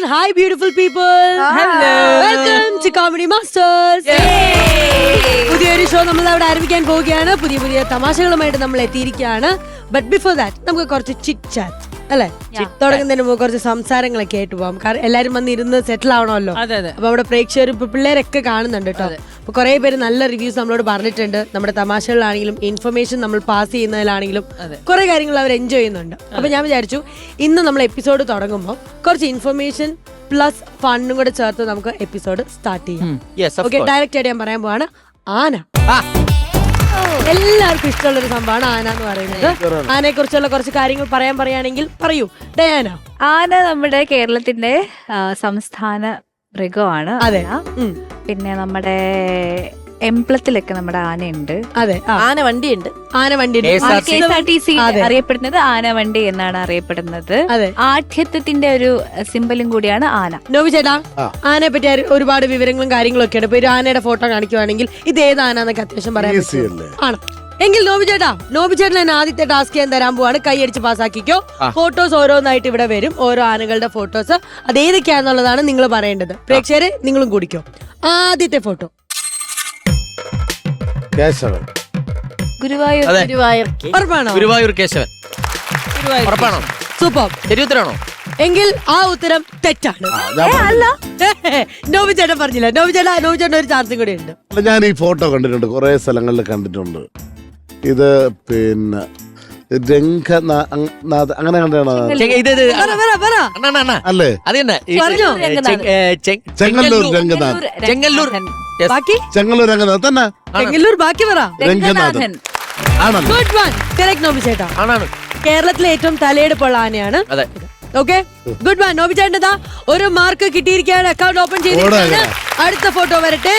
Hi, beautiful people. Hello. Welcome to Comedy Masters. പുതിയൊരു show നമ്മൾ അവിടെ ആരംഭിക്കാൻ പോവുകയാണ്. പുതിയ പുതിയ തമാശകളുമായിട്ട് നമ്മൾ എത്തിയിരിക്കുകയാണ്. ബട്ട് ബിഫോർ ദാറ്റ് നമുക്ക് കുറച്ച് ചിറ്റ് ചാറ്റ് അല്ലെ തുടങ്ങുന്നതിന് മുമ്പ് കുറച്ച് സംസാരങ്ങളൊക്കെ ആയിട്ട് പോകാം. കാരണം എല്ലാരും വന്ന് ഇരുന്ന് സെറ്റിൽ ആവണമല്ലോ. അപ്പൊ അവിടെ പ്രേക്ഷകരും ഇപ്പൊ പിള്ളേരൊക്കെ കാണുന്നുണ്ട് കേട്ടോ. അപ്പൊ കുറെ പേര് നല്ല റിവ്യൂസ് നമ്മളോട് പറഞ്ഞിട്ടുണ്ട്. നമ്മുടെ തമാശകളിലാണെങ്കിലും ഇൻഫർമേഷൻ നമ്മൾ പാസ് ചെയ്യുന്നതിലാണെങ്കിലും കുറെ കാര്യങ്ങൾ അവർ എൻജോയ് ചെയ്യുന്നുണ്ട്. അപ്പൊ ഞാൻ വിചാരിച്ചു ഇന്ന് നമ്മൾ എപ്പിസോഡ് തുടങ്ങുമ്പോൾ കുറച്ച് ഇൻഫർമേഷൻ പ്ലസ് ഫണ്ണും കൂടെ ചേർത്ത് നമുക്ക് എപ്പിസോഡ് സ്റ്റാർട്ട് ചെയ്യാം. ഓക്കെ, ഡയറക്റ്റ് ആയിട്ട് ഞാൻ പറയാൻ പോവാണ് ആന. എല്ലാവർക്കും ഇഷ്ടമുള്ള ഒരു സംഭവമാണ് ആന എന്ന് പറയുന്നത്. ആനയെ കുറിച്ചുള്ള കുറച്ച് കാര്യങ്ങൾ പറയുകയാണെങ്കിൽ പറയൂ ഡയാന. ആന നമ്മുടെ കേരളത്തിന്റെ സംസ്ഥാന മൃഗമാണ്. അതെ. പിന്നെ നമ്മുടെ എംപ്ലത്തിലൊക്കെ നമ്മുടെ ആനയുണ്ട്. അതെ, ആന വണ്ടിയുണ്ട്. ആന വണ്ടി KSRTC അറിയപ്പെടുന്നത് ആനവണ്ടി എന്നാണ് അറിയപ്പെടുന്നത്. ആഠ്യത്വത്തിന്റെ ഒരു സിംബലും കൂടിയാണ് ആന. നോബി ചേട്ടാ, ആനയെ പറ്റി ഒരുപാട് വിവരങ്ങളും കാര്യങ്ങളും ഒക്കെ ഉണ്ട്. ഇപ്പൊ ഒരു ആനയുടെ ഫോട്ടോ കാണിക്കുവാണെങ്കിൽ ഇത് ഏത് ആന എന്നൊക്കെ അത്യാവശ്യം പറയാൻ ആണ്. എങ്കിൽ നോബി ചേട്ടൻ ഞാൻ ആദ്യത്തെ ടാസ്ക് ഞാൻ തരാൻ പോവാണ്. കൈയടിച്ച് പാസ്സാക്കിക്കോ. ഫോട്ടോസ് ഓരോന്നായിട്ട് ഇവിടെ വരും. ഓരോ ആനകളുടെ ഫോട്ടോസ് അത് ഏതൊക്കെയാന്നുള്ളതാണ് നിങ്ങൾ പറയേണ്ടത്. പ്രേക്ഷകരെ നിങ്ങളും കൂടിക്കോ. ആദ്യത്തെ ഫോട്ടോ കേശവൻ. ഗുരുവായൂർ കേശവൻ. ഉറപ്പാണോ? സൂപ്പർ. ശരിയുത്തരാണോ? എങ്കിൽ ആ ഉത്തരം തെറ്റാണ്. നോബി ചേട്ടൻ പറഞ്ഞില്ല. നോബി ചേട്ടൻ ഒരു ചാൻസും കൂടി ഉണ്ട്. ഞാൻ ഈ ഫോട്ടോ കണ്ടിട്ടുണ്ട്, കുറെ സ്ഥലങ്ങളിൽ കണ്ടിട്ടുണ്ട്. ഇത് പിന്നെ രംഗനാഥ് അങ്ങനെ കണ്ടാണോ? അല്ലേ? ചെങ്ങല്ലൂർ രംഗനാഥ്. ചെങ്ങല്ലൂർ ചെങ്ങല്ലൂർ രംഗനാഥ് തന്നെ. ചെങ്ങല്ലൂർ ബാക്കി പറ. Ranganathan. Good one. Correct Noby ചേട്ടാ. കേരളത്തിലെ ഏറ്റവും തലയെടുപ്പുള്ള ആനയാണ്. Okay, good one. നോബി ചേട്ടൻ ഒരു മാർക്ക് കിട്ടിയിരിക്കുകയാണ്. അക്കൗണ്ട് ഓപ്പൺ ചെയ്തിരിക്കുകയാണ്. അടുത്ത ഫോട്ടോ വരട്ടെ.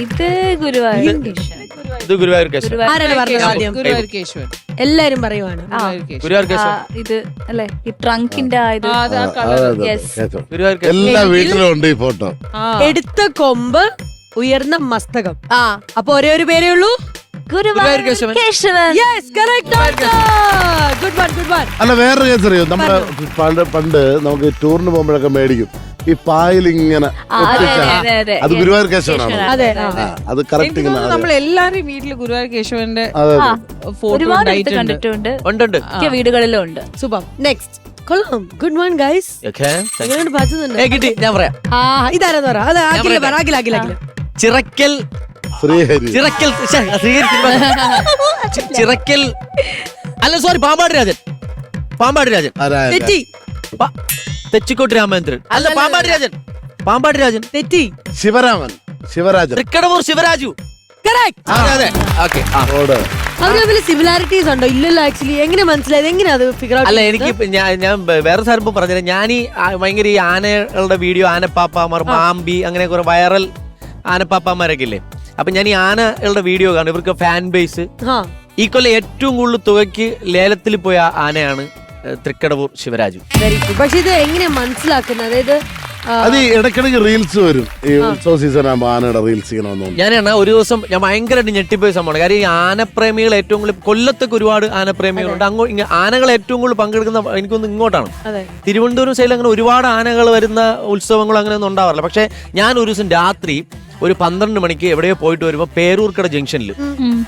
ഇത് ഗുരുവായൂർ ആരാണ് പറഞ്ഞത് ആദ്യം? എല്ലാരും പറയുവാണ് ഇത് അല്ലെ ഈ ട്രങ്കിന്റെ എല്ലാ വീട്ടിലും ഉണ്ട് ഈ ഫോട്ടോ. എടുത്ത കൊമ്പ് ഉയർന്ന മസ്തകം. അപ്പൊ ഒരേ ഒരു പേരേ ഉള്ളൂ, ഗുരുവായൂർ കേശവൻ. അല്ല, വേറൊരു കേസ് അറിയോ? നമ്മള് പണ്ട് നമുക്ക് ടൂറിന് പോകുമ്പോഴൊക്കെ മേടിക്കും ഈ പായൽ ഇങ്ങനെ. അത് ഗുരുവായൂർ കേശവനാണ്. അത് കറക്റ്റ്. നമ്മൾ എല്ലാരും വീട്ടില് ഗുരുവായൂർ കേശവന്റെ ഫോട്ടോ കണ്ടിട്ടുണ്ട്. വീടുകളിലും ഉണ്ട്. സൂപ്പർ. നെക്സ്റ്റ്. കൊള്ളാം. Good morning guys. ഞാൻ പറയാം. ഇതാരെന്ന് പറ. അത് അഖില. ചിറക്കൽ അല്ല, സോറി, പാമ്പാടി രാജൻ. തെറ്റി. തെച്ചിക്കോട്ട് രാമേന്ദ്രൻ. അല്ല, പാമ്പാടി രാജൻ. തെറ്റി. ശിവരാജൻ. തൃക്കടവൂർ ശിവരാജു. അവര് സിമിലാരിറ്റീസ് ഉണ്ടോ? ഇല്ലല്ലോ. ആക്ച്വലി എങ്ങനെ മനസ്സിലായത്? എങ്ങനെ അത് ഫിഗർ ഔട്ട്? അല്ല, എനിക്ക് ഞാൻ വേറെ സാറിപ്പോ പറഞ്ഞത്, ഞാൻ ഈ ഭയങ്കര ഈ ആനകളുടെ വീഡിയോ, ആനപ്പാപ്പാമാർ, മാമ്പി, അങ്ങനെ കുറെ വൈറൽ ആനപ്പാപ്പാമാരൊക്കെ ഇല്ലേ. അപ്പൊ ഞാൻ ഈ ആനകളുടെ വീഡിയോ കാണും. ഇവർക്ക് ഫാൻ ബേസ്. ഈ കൊല്ലം ഏറ്റവും കൂടുതൽ തുകയ്ക്ക് ലേലത്തിൽ പോയ ആനയാണ് തൃക്കടവൂർ ശിവരാജു. പക്ഷെ ഇത് എങ്ങനെയാ മനസ്സിലാക്കുന്നത്? അതായത് അത് ഇടയ്ക്കിടയ്ക്ക് റീൽസ് വരും. ഈ ഉത്സവ സീസൺ ആകുമ്പോ ആനയുടെ റീൽസ് ചെയ്യണമെന്ന്. ഞാനാണ് ഒരു ദിവസം ഞാൻ ഭയങ്കരമായിട്ട് ഞെട്ടിപ്പോയ സംഭവമാണ്. കാര്യം ഈ ആനപ്രേമികൾ ഏറ്റവും കൂടുതൽ കൊല്ലത്തൊക്കെ ഒരുപാട് ആനപ്രേമികളുണ്ട്. ആനകൾ ഏറ്റവും കൂടുതൽ പങ്കെടുക്കുന്ന എനിക്കൊന്ന് ഇങ്ങോട്ടാണ്. തിരുവനന്തപുരം സൈഡിൽ അങ്ങനെ ഒരുപാട് ആനകൾ വരുന്ന ഉത്സവങ്ങൾ അങ്ങനെ ഒന്നും ഉണ്ടാവാറില്ല. പക്ഷെ ഞാൻ ഒരു ദിവസം രാത്രി ഒരു 12 മണിക്ക് എവിടെയോ പോയിട്ട് വരുമ്പോൾ പേരൂർക്കട ജംഗ്ഷനിൽ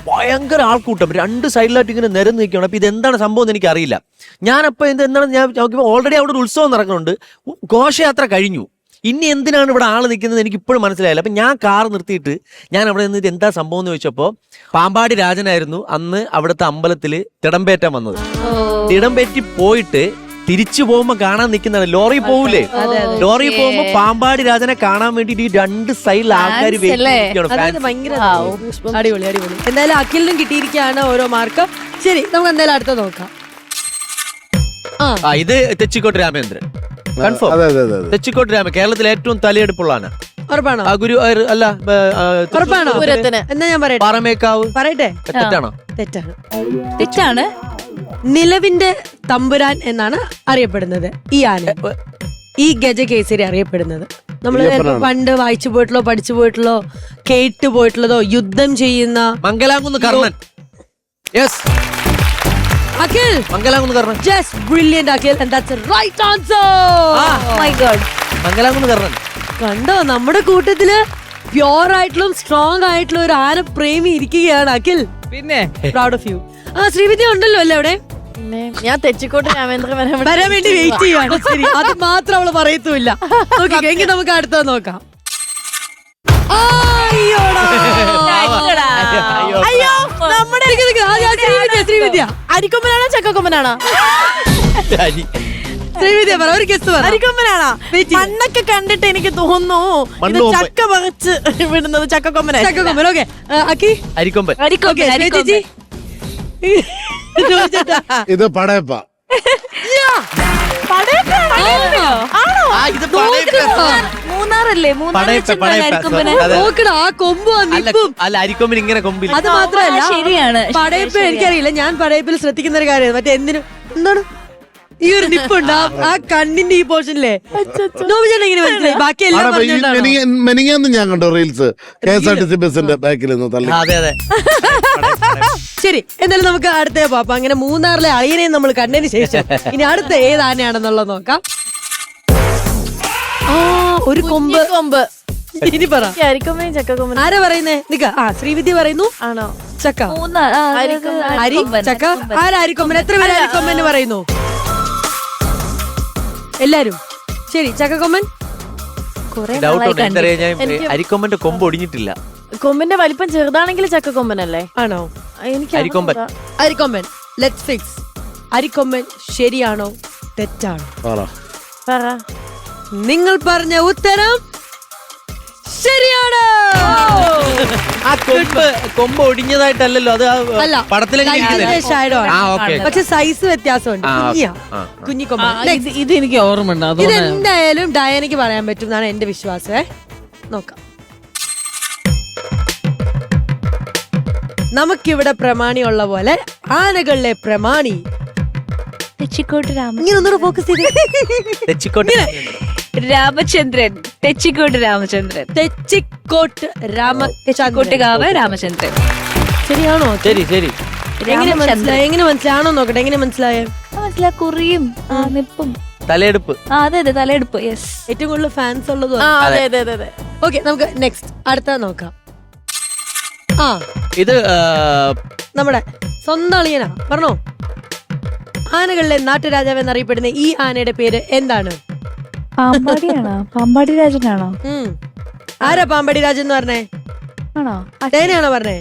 ഭയങ്കര ആൾക്കൂട്ടം, രണ്ട് സൈഡിലായിട്ട് ഇങ്ങനെ നിരന്ന് നിൽക്കുകയാണ്. അപ്പൊ ഇതെന്താണ് സംഭവം എന്ന് എനിക്കറിയില്ല. ഞാനപ്പോൾ എന്താണ് ഞാൻ നോക്കിയപ്പോൾ ഓൾറെഡി അവിടെ ഒരു ഉത്സവം നടക്കുന്നുണ്ട്. ഘോഷയാത്ര കഴിഞ്ഞു. ഇനി എന്തിനാണ് ഇവിടെ ആള് നിൽക്കുന്നത് എനിക്ക് ഇപ്പോഴും മനസ്സിലായില്ല. അപ്പൊ ഞാൻ കാർ നിർത്തിയിട്ട് ഞാൻ അവിടെ നിന്ന് ഇത് എന്താ സംഭവം എന്ന് ചോദിച്ചപ്പോൾ പാമ്പാടി രാജനായിരുന്നു അന്ന് അവിടുത്തെ അമ്പലത്തിൽ തിടമ്പേറ്റാൻ വന്നത്. തിടമ്പേറ്റി പോയിട്ട് തിരിച്ചു പോകുമ്പോ കാണാൻ നിൽക്കുന്നതാണ്. ലോറി പോകൂലേ, ലോറി പോകുമ്പോ പാമ്പാടി രാജനെ കാണാൻ വേണ്ടിട്ട് ഈ രണ്ട് സൈഡിൽ ആൾക്കാർ. അടിപൊളി. എന്തായാലും അഖിലിനും കിട്ടിയിരിക്കുകയാണ് ഓരോ മാർക്ക്. ശരി, നമുക്ക് എന്തായാലും അടുത്ത നോക്കാം. ഇത് തെച്ചിക്കോട്ട് രാമേന്ദ്രൻ. തെച്ചിക്കോട്ട് രാമ കേരളത്തിലെ ഏറ്റവും തലയെടുപ്പുള്ള ആന. ഉറപ്പാണോ? ഗുരുവായൂർ അല്ല, ഉറപ്പാണോ? എന്നാ ഞാൻ പറയട്ടെ. പാറമേക്കാവ്. പറയട്ടെ. തെറ്റാണോ? തെറ്റാണ്. നിലവിന്റെ തമ്പുരാൻ എന്നാണ് അറിയപ്പെടുന്നത് ഈ ആന. ഈ ഗജകേസരി അറിയപ്പെടുന്നത്. നമ്മൾ പണ്ട് വായിച്ചു പോയിട്ടുള്ളോ, പഠിച്ചു പോയിട്ടുള്ളോ, കേട്ടു പോയിട്ടുള്ളതോ, യുദ്ധം ചെയ്യുന്ന Mangalamkunnu Karnan. Akhil Mangalakunnu Karnan. just brilliant Akhil and that's the right answer. My God. Mangalakunnu Karnan. കണ്ടോ നമ്മുടെ കൂട്ടത്തില് പ്യോർ ആയിട്ടുള്ള സ്ട്രോങ് ആയിട്ടുള്ള ഒരു ആന പ്രേമി ഇരിക്കുകയാണ് അഖിൽ. പിന്നെ പ്രൗഡ് ഓഫ് യു. ആ ശ്രീവിദ്യ ഉണ്ടല്ലോ അല്ലേ അവിടെ? ഞാൻ തെച്ചിക്കോട്ട് രാമേന്ദ്രൻ വരാൻ വേണ്ടി വെയിറ്റ് ചെയ്യാണ്. ശരി, അത് മാത്രം അവള് പറയത്തുമില്ല. എങ്കിൽ നമുക്ക് അടുത്തത് നോക്കാം. അയ്യോടാ. അയ്യോ നമ്മുടെ ശ്രീവിദ്യ അരിക്കൊമ്പനാണോ ചക്കക്കൊമ്പനാണോ? ശ്രീവിദ്യ പറ, ഒരു ഗസ്റ്റ് പറ. അരിക്കൊമ്പനാണോ? മണ്ണൊക്കെ കണ്ടിട്ട് എനിക്ക് തോന്നുന്നു ഇത് ചക്ക പറിച്ച് വിടുന്നത് ചക്കക്കൊമ്പനായി. ചക്കക്കൊമ്പൻ. ഓക്കെ അക്കി അരിക്കൊമ്പൻ. ചേച്ചി ഇത് പടയപ്പ. മൂന്നാറല്ലേ? നോക്കടാ ആ കൊമ്പും ആ നിപ്പും. അല്ല, അരിക്കൊമ്പൻ ഇങ്ങനെ കൊമ്പിൽ. അത് മാത്രല്ല ശരിയാണ്. പടയപ്പ എനിക്കറിയില്ല. ഞാൻ പടയപ്പിൽ ശ്രദ്ധിക്കുന്ന ഒരു കാര്യം മറ്റേ എന്തിനും എന്താണ് ഈ ഒരു നിപ്പുണ്ട് ആ കണ്ണിന്റെ ഈ പോർഷനിലെ നോബിചേട്ടൻ ഇങ്ങനെ മനസ്സിലായി. ബാക്കി എല്ലാം പറഞ്ഞുകൊണ്ടാണോ? മെനിങ്ങാന്ന് ഞാൻ കണ്ടു റീൽസ് KSRTC ബസിന്റെ ബാക്കിൽ നിന്ന് തള്ളി. അതെ അതെ. ശരി, എന്തായാലും നമുക്ക് അടുത്ത പാപ്പ. അങ്ങനെ മൂന്നാറിലെ അളിയനെ നമ്മൾ കണ്ടതിന് ശേഷം ഇനി അടുത്ത ഏത് ആനയാണെന്നുള്ളത് നോക്കാം. ആ ഒരു കൊമ്പ്. ഇനി പറ, അരിക്കൊമ്പനും ചക്കക്കൊമ്പനും ആരാ പറയുന്നേ? നിക്ക. ആ ശ്രീവിദ്യ പറയുന്നു ആണോ? ചക്ക. അരി ചക്ക. ആരാരിക്കൊമ്പൻ? എത്ര പേര് അരിക്കൊമ്പന് പറയുന്നു? എല്ലാരും. ശരി, ചക്കക്കൊമ്പൻ. ഡൗട്ട് ഉണ്ട്. എന്തറിയാ, ഞാൻ അരിക്കൊമ്പന്റെ കൊമ്പ് ഒടിഞ്ഞിട്ടില്ല. കൊമ്പിന്റെ വലിപ്പം ചെറുതാണെങ്കിൽ ചക്കക്കൊമ്പനല്ലേ? ആണോ? എനിക്ക് അരിക്കൊമ്പൻ. അരിക്കൊമ്പൻ. Let's fix. അരിക്കൊമ്പൻ ശരിയാണോ തെറ്റാണോ? പറ. നിങ്ങൾ പറഞ്ഞ ഉത്തരം ശരിയാണ്. ആ കൊമ്പ് ഒടിഞ്ഞതായിട്ടല്ലല്ലോ അത്. അല്ല, പടത്തിലേക്ക് പക്ഷെ സൈസ് വ്യത്യാസമുണ്ട്. കുഞ്ഞി കൊമ്പ്. ഇത് എനിക്ക് ഓർമ്മയുണ്ട്. ഇതെന്തായാലും ഡയനയ്ക്ക് പറയാൻ പറ്റും എന്നാണ് എന്റെ വിശ്വാസം. നോക്കാം. നമുക്കിവിടെ പ്രമാണിയുള്ള പോലെ ആനകളിലെ പ്രമാണി തെച്ചിക്കോട്ട് ഇങ്ങനെ ഒന്നുകൂടെ ഫോക്കസ് ചെയ്ത്. തെച്ചിക്കോട്ട് രാമചന്ദ്രൻ. തെച്ചിക്കോട്ട് രാമചന്ദ്രൻ. തെച്ചിക്കോട്ട് തെച്ചിക്കോട്ടുകാവ് രാമചന്ദ്രൻ. ശരിയാണോ? ശരി ശരി. എങ്ങനെ മനസ്സിലായി? എങ്ങനെ മനസ്സിലാണോ നോക്കട്ടെ. എങ്ങനെ മനസ്സിലായേ? മനസ്സിലാ. കുറിയും നിപ്പും തലയെടുപ്പ്. അതെ അതെ, തലയെടുപ്പ്. യെസ്. ഏറ്റവും കൂടുതൽ ഫാൻസ് ഉള്ളതും. ഓക്കെ, നമുക്ക് നെക്സ്റ്റ് അടുത്ത നോക്കാം. ആ, ഇത് നമ്മുടെ സ്വന്തം അളിയനാ. പറഞ്ഞോ. ആനകളിലെ നാട്ടുരാജാവ് എന്നറിയപ്പെടുന്ന ഈ ആനയുടെ പേര് എന്താണ്? പാമ്പാടിയാണോ? പാമ്പാടി രാജനാണോ? ആരാ പാമ്പാടി രാജൻ എന്ന് പറഞ്ഞേ? ആണോ? തേനെയാണോ പറഞ്ഞേ?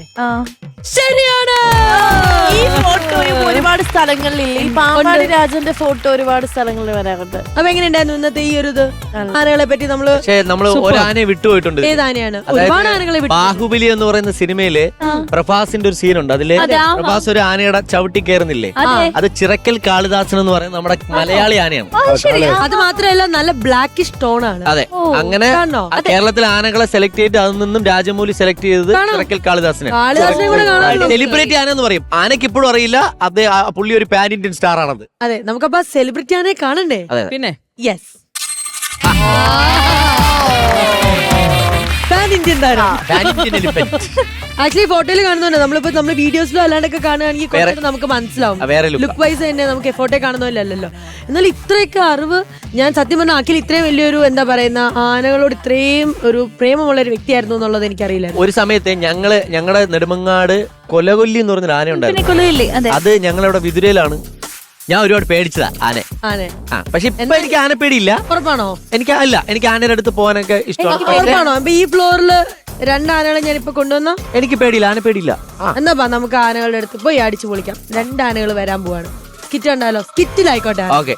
ശരിയാണ്. ഈ ഫോട്ടോയും ഒരുപാട് സ്ഥലങ്ങളിലില്ല. ഈ പാമ്പാടി രാജന്റെ ഫോട്ടോ ഒരുപാട് സ്ഥലങ്ങളിൽ വരാറുണ്ട്. അപ്പൊ എങ്ങനെയുണ്ടായിരുന്നു ഇന്നത്തെ ഈ ഒരു ഇത്? ആനകളെ പറ്റി നമ്മള് ഒരു ആനയെ വിട്ടുപോയിട്ടുണ്ട്. ഏത് ആനയാണ്? ഒരുപാട് ആനകളെ വിട്ടു. ബാഹുബലി എന്ന് പറയുന്ന സിനിമയില് പ്രഭാസിന്റെ ഒരു സീനുണ്ട്. അതില് പ്രഭാസ് ഒരു ആനയുടെ ചവിട്ടി കയറുന്നില്ലേ? അത് ചിറക്കൽ കാളിദാസൻ എന്ന് പറയുന്ന നമ്മുടെ മലയാളി ആനയാണ്. അത് മാത്രമല്ല നല്ല ബ്ലാക്കിഷ് ടോൺ ആണ്. അതെ, അങ്ങനെ കേരളത്തിലെ ആനകളെ സെലക്ട് ചെയ്തിട്ട് അതിൽ നിന്നും രാജമൗലി സെലക്ട് ചെയ്തത് ചിറക്കൽ കാളിദാസനെ. സെലിബ്രിറ്റി ആന എന്ന് പറയും. ആനക്ക് ഇപ്പോഴും അറിയില്ല അത് പുള്ളി ഒരു പാൻ ഇന്ത്യൻ സ്റ്റാർ ആണത്. അതെ, നമുക്കപ്പോ സെലിബ്രിറ്റി ആനെ കാണണ്ടേ? പിന്നെ യെസ്, പാൻ ഇന്ത്യൻ താരം. ആക്ച്വലി ഫോട്ടോയിൽ കാണുന്നുണ്ട്. നമ്മള് വീഡിയോസിലോ അല്ലാണ്ടൊക്കെ കാണുകയാണെങ്കിൽ കുറച്ചൊക്കെ നമുക്ക് മനസ്സിലാവും. ലുക്ക് വൈസ് തന്നെ നമുക്ക് ഫോട്ടോ കാണുന്നില്ലല്ലോ. എന്നാൽ ഇത്രയൊക്കെ അറിവ് ഞാൻ സത്യം പറഞ്ഞ അഖിൽ ഇത്രയും വലിയൊരു എന്താ പറയുന്ന ആനകളോട് ഇത്രയും ഒരു പ്രേമമുള്ള ഒരു വ്യക്തിയായിരുന്നു എന്നുള്ളത് എനിക്കറിയില്ല. ഒരു സമയത്ത് ഞങ്ങളുടെ നെടുമങ്ങാട് കൊലകൊല്ലി എന്ന് പറഞ്ഞൊരു ആന ഉണ്ടായിരുന്നു. അത് ഞങ്ങളുടെ വിതുരയിലാണ്. ഞാൻ ഒരുപാട് പേടിച്ചതാ ആനെ. പക്ഷെ ഇപ്പൊ എനിക്ക് ആനപ്പേടിയില്ല. ഉറപ്പാണോ? എനിക്ക് ആനയുടെ അടുത്ത് പോകാനൊക്കെ ഇഷ്ടമാണ്. അപ്പൊ ഈ ഫ്ലോറില് രണ്ട് ആനകളെ ഞാനിപ്പോ കൊണ്ടുവന്ന എനിക്ക് പേടിയില്ല, ആനപ്പേടിയില്ല. എന്നാ നമുക്ക് ആനകളുടെ അടുത്ത് പോയി അടിച്ചു പൊളിക്കാം. രണ്ട് ആനകൾ വരാൻ പോവാണ്. സ്കിറ്റ് ഉണ്ടല്ലോ, സ്കിറ്റിലായിക്കോട്ടെ. ഓക്കെ.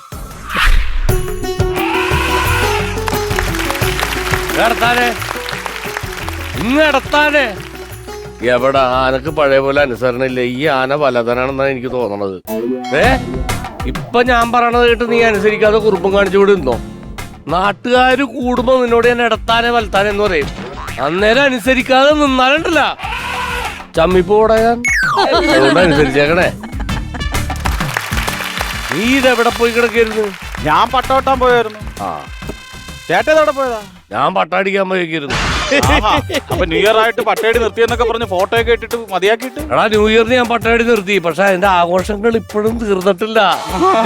എവിടെ ആനക്ക് പഴയ പോലെ അനുസരണ ഇല്ല. ഈ ആന വലതനാണെന്നാണ് എനിക്ക് തോന്നണത്. ഇപ്പൊ ഞാൻ പറയണത് കേട്ട് നീ അനുസരിക്കാതെ കുറുമ്പും കാണിച്ചുകൂടി നിന്നോ. നാട്ടുകാര് കൂടുമ്പോ നിന്നോട് ഞാൻ ഇടത്താനെ വലത്താനെ എന്ന് പറയും. അന്നേരം അനുസരിക്കാതെ നിന്നാലുണ്ടല്ല ചമ്മിപ്പോടയാൻ. അതുകൊണ്ട് അനുസരിച്ചേക്കണേ. നീ ഇതെവിടെ പോയി കിടക്കായിരുന്നു? ഞാൻ പട്ടോട്ടാൻ പോയായിരുന്നു. ആ, ചേട്ടൻ എവിടെ പോയതാ? ഞാൻ പട്ട അടിക്കാൻ പോയേക്കായിരുന്നു. അപ്പൊ ന്യൂ ഇയർ ആയിട്ട് പട്ടേടി നിർത്തിയെന്നൊക്കെ പറഞ്ഞ് ഫോട്ടോ ഒക്കെ ഇട്ടിട്ട് മതിയാക്കിയിട്ട് എടാ ന്യൂ ഇയറിന് ഞാൻ പട്ടാടി നിർത്തി, പക്ഷെ അതിന്റെ ആഘോഷങ്ങൾ ഇപ്പോഴും തീർന്നിട്ടില്ല.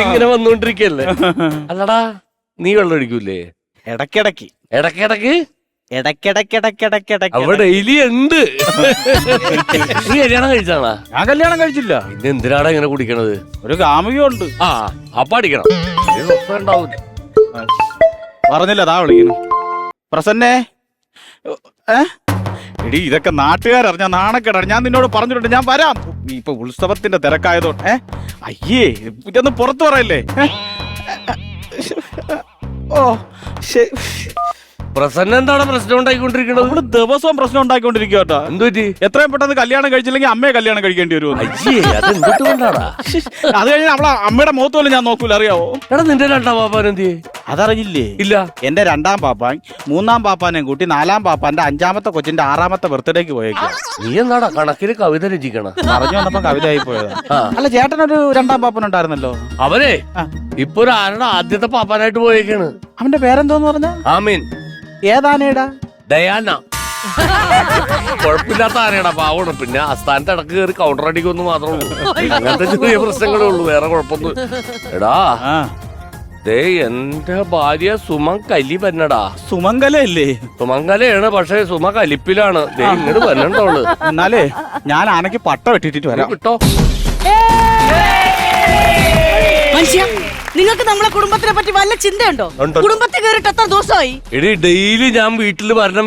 ഇങ്ങനെ വന്നുകൊണ്ടിരിക്കല്ലേ. അല്ലടാ നീ വെള്ളം അടിക്കൂലേ? ഇടയ്ക്കിടയ്ക്ക് ഇടക്കിടക്ക് ഇടയ്ക്കിടയ്ക്കിടയ്ക്കിടയ്ക്കിടയ്ക്ക് അവിടെ ഡെയിലി ഉണ്ട്. നീ കല്യാണം കഴിച്ചാണാ? ഞാൻ കല്യാണം കഴിച്ചില്ല. പിന്നെ എന്തിനാടാ ഇങ്ങനെ കുടിക്കണത്? ഒരു കാമുകയുണ്ട്. ആ അപ്പൊ അടിക്കണം. ഇത് സ്വസ്ഥം ഉണ്ടാവൂല. പറഞ്ഞില്ല, അതാ വിളിക്കുന്നു. പ്രസന്നെ എടി ഇതൊക്കെ നാട്ടുകാരറിഞ്ഞ നാണക്കേടാണ്. ഞാൻ നിന്നോട് പറഞ്ഞിട്ടുണ്ട് ഞാൻ വരാം. ഇപ്പൊ ഉത്സവത്തിന്റെ തിരക്കായതോണ്ട് അയ്യേ ഇതൊന്നും പുറത്തു പറയല്ലേ. ഓ ശരി. പ്രസന്ന എന്താണ് പ്രശ്നം ഉണ്ടായിക്കൊണ്ടിരിക്കണത്? നമ്മള് ദിവസവും പ്രശ്നം ഉണ്ടാക്കിക്കൊണ്ടിരിക്കുക കേട്ടോ. എന്തു പറ്റി? എത്രയും പെട്ടെന്ന് കല്യാണം കഴിച്ചില്ലെങ്കിൽ അമ്മയെ കല്യാണം കഴിക്കേണ്ടി വരുമോ? അയ്യേ അതെന്തുകൊണ്ടാടാ? അത് കഴിഞ്ഞാൽ അവളെ അമ്മയുടെ മുഖത്ത് പോലും ഞാൻ നോക്കൂല, അറിയാവോ? എടാ നിന്റെ രണ്ടാം പാപ്പാൻ എന്ത് ചെയ്യേ? അതറിയില്ലേ? ഇല്ല. എന്റെ രണ്ടാം പാപ്പാൻ മൂന്നാം പാപ്പാനെയും കൂട്ടി നാലാം പാപ്പാന്റെ 5ാമത്തെ കൊച്ചിന്റെ 6ാമത്തെ ബർത്ത്ഡേക്ക് പോയേക്കാം. നീ എന്നാടാ കണക്കിന് കവിത രചിക്കണ? പറഞ്ഞു വന്നപ്പോ കവിതയായി പോയതാ. അല്ല ചേട്ടനൊരു രണ്ടാം പാപ്പൻ ഉണ്ടായിരുന്നല്ലോ. അവനെ ഇപ്പൊ ഒരു ആനയുടെ ആദ്യത്തെ പാപ്പാനായിട്ട് പോയേക്കാണ്. അവന്റെ പേരെന്തോന്ന് പറഞ്ഞ? ആമീൻ. ഏതാനേടാ? ഡയാന. കുഴപ്പമില്ലാത്ത ആനയുടെ പാവണം. പിന്നെ ആസ്ഥാനത്ത് ഇടക്ക് കയറി കൗണ്ടർ അടിക്കൊന്നു മാത്രമേ ഉള്ളൂ. അങ്ങനത്തെ ചെറിയ പ്രശ്നങ്ങളേ ഉള്ളൂ, വേറെ കുഴപ്പമൊന്നും. എടാ ദേ എന്റെ ഭാര്യ സുമൻ കലി പന്നടാ. സുമംഗലല്ലേ? സുമംഗലയാണ്, പക്ഷെ സുമ കലിപ്പിലാണ്. ദേ ഇങ്ങോട്ട് പന്നണ്ടോള്. എന്നാലേ ഞാൻ ആനക്ക് പട്ടം ഇട്ടിട്ട് വരാം. കിട്ടോ? മനുഷ്യ, നിങ്ങൾക്ക് നമ്മളെ കുടുംബത്തിനെ പറ്റി വല്ല ചിന്തയുണ്ടോ? ഉണ്ട്. കുടുംബത്തിൽ കയറിട്ട് എത്ര ദിവസമായി? എടി ഡെയിലി ഞാൻ വീട്ടിൽ വരണം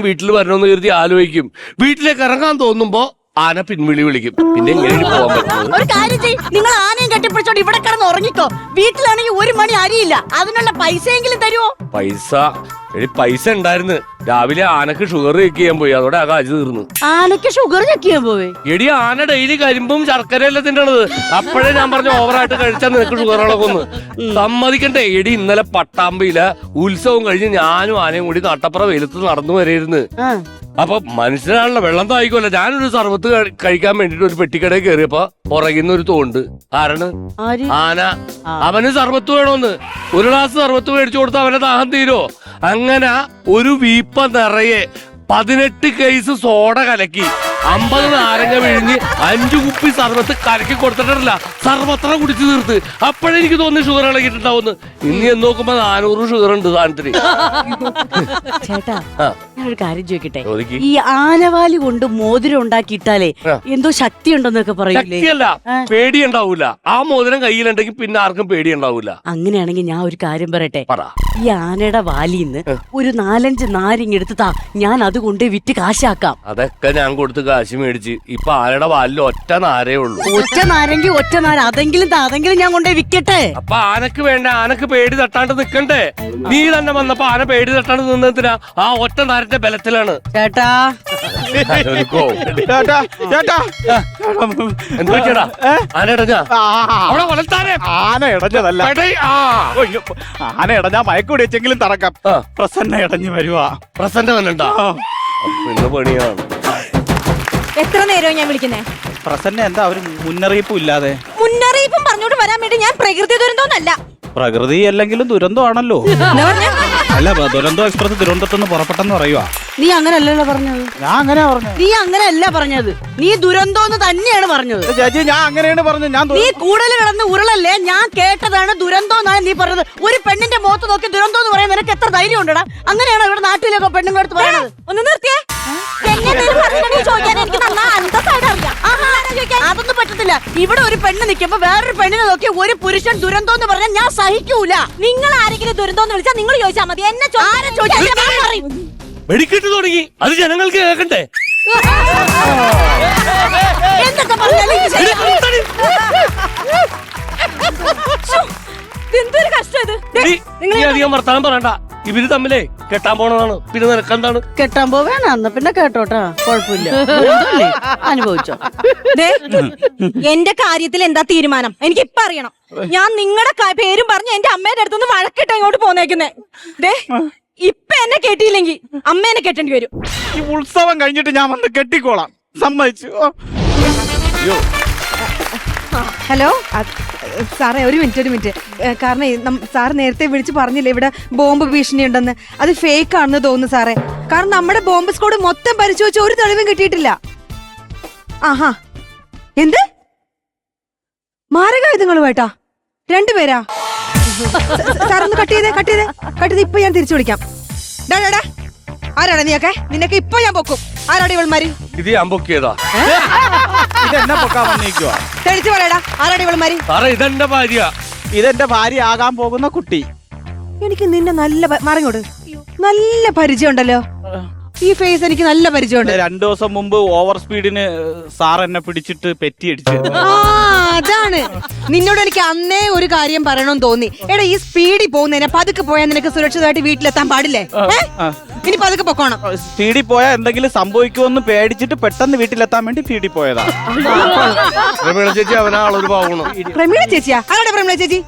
എന്ന് കരുതി ആലോചിക്കും. വീട്ടിലേക്ക് ഇറങ്ങാൻ തോന്നുമ്പോ ആന പിൻവിളി വിളിക്കും. പിന്നെ എങ്ങനെ പോകാൻ പറ്റുന്നത്? ഒരു കാര്യം ചെയ്യ്, നിങ്ങൾ ആനയും കെട്ടിപ്പിടിച്ചോണ്ട് ഇവിടെ കിടന്ന് ഉറങ്ങിക്കോ. വീട്ടിലാണെങ്കിൽ 1 മണി അരിയില്ല, അതിനുള്ള പൈസയെങ്കിലും തരുമോ? പൈസ ഉണ്ടായിരുന്നു. രാവിലെ ആനക്ക് ഷുഗർ ചെക്ക് ചെയ്യാൻ പോയി, അതോടെ ആ കാശ് തീർന്നു. ആനയ്ക്ക് ഷുഗർ ചെക്ക് ചെയ്യാൻ പോവേ? എടി ആന ഡെയിലി കരിമ്പും ശർക്കരയല്ല തിന്നണത്. അപ്പോഴേ ഞാൻ പറഞ്ഞു ഓവറായിട്ട് കഴിച്ചാൽ നിനക്ക് ഷുഗർ ഇളകൊന്ന്. സമ്മതിക്കണ്ടേ? എടി ഇന്നലെ പട്ടാമ്പിയിലെ ഉത്സവം കഴിഞ്ഞ് ഞാനും ആനയും കൂടി നട്ടപ്പുറ വെയിലത്ത് നടന്നു വരരുന്ന്. അപ്പൊ മനുഷ്യനാണല്ലോ, വെള്ളം തായിക്കോല്ല. ഞാനൊരു സർവത്ത് കഴിക്കാൻ വേണ്ടിട്ട് ഒരു പെട്ടിക്കടയിൽ കയറിയപ്പോ പുറകിന്ന് ഒരു തോണ്ട്. ആരാണ്? ആന. അവന് സർവത്ത് വേണോന്ന്. ഒരു ഗ്ലാസ് സർവത്ത് മേടിച്ചു കൊടുത്ത അവന്റെ ദാഹം തീരോ? അങ്ങനെ ഒരു വീപ്പ നിറയെ 18 കേസ് സോഡ കലക്കി 50 നാരങ്ങ വിഴിഞ്ഞ് 5 കുപ്പി സർവത്ത് കലക്കി കൊടുത്തിട്ടില്ല. സർവത്ര കുടിച്ചു തീർത്ത്. അപ്പോഴെനിക്ക് തോന്നി ഷുഗർ ഇളകിയിട്ടുണ്ടാവുന്നു. ഇനി എന്ന് നോക്കുമ്പോ 400 ഷുഗർ ഉണ്ട് സാധനത്തിന്. ചേട്ടാ ഞാനൊരു കാര്യം ചോദിക്കട്ടെ, ഈ ആനവാലി കൊണ്ട് മോതിരം ഉണ്ടാക്കിയിട്ടാലേ എന്തോ ശക്തി ഉണ്ടെന്നൊക്കെ പറയൂലേ? ശക്തിയല്ല, പേടിയുണ്ടാവൂല. ആ മോതിരം കയ്യിലുണ്ടെങ്കിൽ പിന്നെ ആർക്കും പേടിയുണ്ടാവൂല. അങ്ങനെയാണെങ്കിൽ ഞാൻ ഒരു കാര്യം പറയട്ടെ. പറ. ഈ ആനയുടെ വാലിന്ന് ഒരു 4-5 നാരങ്ങ എടുത്ത് താ, ഞാൻ അതുകൊണ്ട് വിറ്റ് കാശാക്കാം. അതൊക്കെ ഞാൻ കൊടുത്ത് കാശ് മേടിച്ച്. ഇപ്പൊ ആനയുടെ വാലിൽ ഒറ്റ നാരേ ഉള്ളൂ. ഒറ്റ നാരങ്ങി ഒറ്റ നാര, അതെങ്കിലും ഞാൻ കൊണ്ടേ വിക്കട്ടെ. അപ്പൊ ആനക്ക് വേണ്ട, ആനക്ക് പേടി തട്ടാണ്ട് നിക്കണ്ടേ? നീ തന്നെ വന്നപ്പോ ആന പേടി തട്ടാണ്ട് നിന്നതിനാ? ആ ഒറ്റ നാരന്റെ ബലത്തിലാണ്. ചേട്ടാ എന്ത് പറ്റിയടാ? ആന ഇടഞ്ഞാ? അവിടെ വളർത്താനേ ആന ഇടഞ്ഞതല്ല. ആന ഇടഞ്ഞാ മയക്കൂടി വെച്ചെങ്കിലും തറക്കാം. പ്രസന്ന ഇടഞ്ഞു വരുവാ. പ്രസന്റ് വന്നിട്ടാ? ഇന്ന് പണിയാണ്. എത്ര നേരവും ഞാൻ വിളിക്കുന്നേ? പ്രസന്ന എന്താ ഒരു മുന്നറിയിപ്പും ഇല്ലാതെ? മുന്നറിയിപ്പും പറഞ്ഞോണ്ട് വരാൻ വേണ്ടി ഞാൻ പ്രകൃതി ദുരന്തമൊന്നല്ല. പ്രകൃതി അല്ലെങ്കിലും ദുരന്തമാണല്ലോ. അല്ല, ദുരന്തോ എക്സ്പ്രസ് തിരുവനന്തപുരത്ത് പുറപ്പെട്ടെന്ന് പറയുവാ. നീ അങ്ങനെയല്ലല്ലോ പറഞ്ഞത്. ഞാൻ അങ്ങനെയാ പറഞ്ഞത്. നീ അങ്ങനെയല്ല പറഞ്ഞത്, നീ ദുരന്തോന്ന് തന്നെയാണ് പറഞ്ഞത്. ചേച്ചി ഞാൻ അങ്ങനെയാണ് പറഞ്ഞത്. നീ കൂടുതൽ കിടന്ന് ഉരുളല്ലേ, ഞാൻ കേട്ടതാണ് ദുരന്തോന്നാണ് നീ പറഞ്ഞത്. ഒരു പെണ്ണിന്റെ മുഖത്ത് നോക്കി ദുരന്തം എന്ന് പറയാൻ നിനക്ക് എത്ര ധൈര്യം ഉണ്ടടാ? അങ്ങനെയാണോ ഇവിടെ നാട്ടിലൊക്കെ പെണ്ണുങ്ങളുടെ അടുത്ത് പറയണത്? ഒന്ന് നിർത്തിയേ. അതൊന്നും പറ്റത്തില്ല. ഇവിടെ ഒരു പെണ്ണ് നിൽക്കുമ്പോ വേറൊരു പെണ്ണിനെ നോക്കി ഒരു പുരുഷൻ ദുരന്തം എന്ന് പറഞ്ഞാൽ ഞാൻ സഹിക്കൂല. നിങ്ങൾ ആരെങ്കിലും ദുരന്തം എന്ന് വിളിച്ചാൽ നിങ്ങൾ ചോദിച്ചാൽ മതി. എന്നെ വെടിക്കെട്ട് തുടങ്ങി, അത് ജനങ്ങൾക്ക് കേൾക്കണ്ടേ? എന്തൊക്കെ പറഞ്ഞാലും എന്തൊരു കഷ്ടം ഇത്. നീ അധികം വർത്താനം പറയണ്ട. ഇവര് തമ്മിലേ കെട്ടാൻ പോണതാണ്. പിന്നെ നിനക്കെന്താണ്? കെട്ടാൻ പോവേണ പിന്നെ കേട്ടോട്ടാ, കുഴപ്പമില്ല. അനുഭവിച്ചോ. എന്റെ കാര്യത്തിൽ എന്താ തീരുമാനം എനിക്ക് ഇപ്പൊ അറിയണം. ഞാൻ നിങ്ങളുടെ പേരും പറഞ്ഞ് എന്റെ അമ്മേന്റെ അടുത്തുനിന്ന് വഴക്കിട്ട് ഇങ്ങോട്ട് പോന്നേക്കുന്നേ. ഇപ്പൊ എന്നെ കെട്ടിയില്ലെങ്കിൽ അമ്മേനെ കെട്ടേണ്ടി വരും. ഈ ഉത്സവം കഴിഞ്ഞിട്ട് ഞാൻ വന്ന് കെട്ടിക്കോളാം, സമ്മതിച്ചു. ഹലോ സാറേ ഒരു മിനിറ്റ് കാരണം സാർ നേരത്തെ വിളിച്ച് പറഞ്ഞില്ലേ ഇവിടെ ബോംബ് ഭീഷണി ഉണ്ടെന്ന്. അത് ഫേക്ക് ആണെന്ന് തോന്നുന്നു സാറേ. കാരണം നമ്മുടെ ബോംബ് സ്ക്വാഡ് മൊത്തം പരിശോധിച്ച് ഒരു തെളിവും കിട്ടിയിട്ടില്ല. ആഹാ എന്ത് മാരകായുധങ്ങളുമായിട്ടാ? 2 പേരാ? സാറൊന്ന് കട്ട് ചെയ്തേ ഇപ്പൊ ഞാൻ തിരിച്ചു വിളിക്കാം. ആരാടാ നീയൊക്കെ? നിനക്ക് ഇപ്പൊ ഞാൻ പൊക്കും. ആരാടാ ഇവൾമാര്? ഇത് ഞാൻ പൊക്കിയതാ. ഇതെന്നെ പൊക്കാൻ വന്നിരിക്കുവാ. തെളിച്ചു പറയടാ, ആരാടാ ഇവൾമാര്? സാറേ ഇതെന്റെ ഭാര്യ. ഇതെന്റെ ഭാര്യ ആകാൻ പോകുന്ന കുട്ടി. എനിക്ക് നിന്നെ മറിങ്ങോട്ട് നല്ല പരിചയം ഉണ്ടല്ലോ. ഈ ഫേസ് എനിക്ക് നല്ല പരിചയമുണ്ട്. 2 ദിവസം മുമ്പ് ഓവർ സ്പീഡിന് സാർ എന്നെ പിടിച്ചിട്ട് പെറ്റിയടിച്ചു. അതാണ് നിന്നോട് എനിക്ക് അന്നേ ഒരു കാര്യം പറയണമെന്ന് തോന്നി. എടാ ഈ സ്പീഡിൽ പോകുന്നതിനെ പതുക്കെ പോയാൽ നിനക്ക് സുരക്ഷിതമായിട്ട് വീട്ടിലെത്താൻ പാടില്ലേ? ഇനി പതുക്കെ പൊക്കോണം. സ്പീഡിൽ പോയാൽ എന്തെങ്കിലും സംഭവിക്കുമെന്ന് പേടിച്ചിട്ട് പെട്ടെന്ന് വീട്ടിലെത്താൻ വേണ്ടി സ്പീഡിൽ പോയതാ. പ്രമീള ചേച്ചി അവനാളൊരു പാവണം. പ്രമീള ചേച്ചിയാ? ആരാടാ പ്രമീള ചേച്ചി?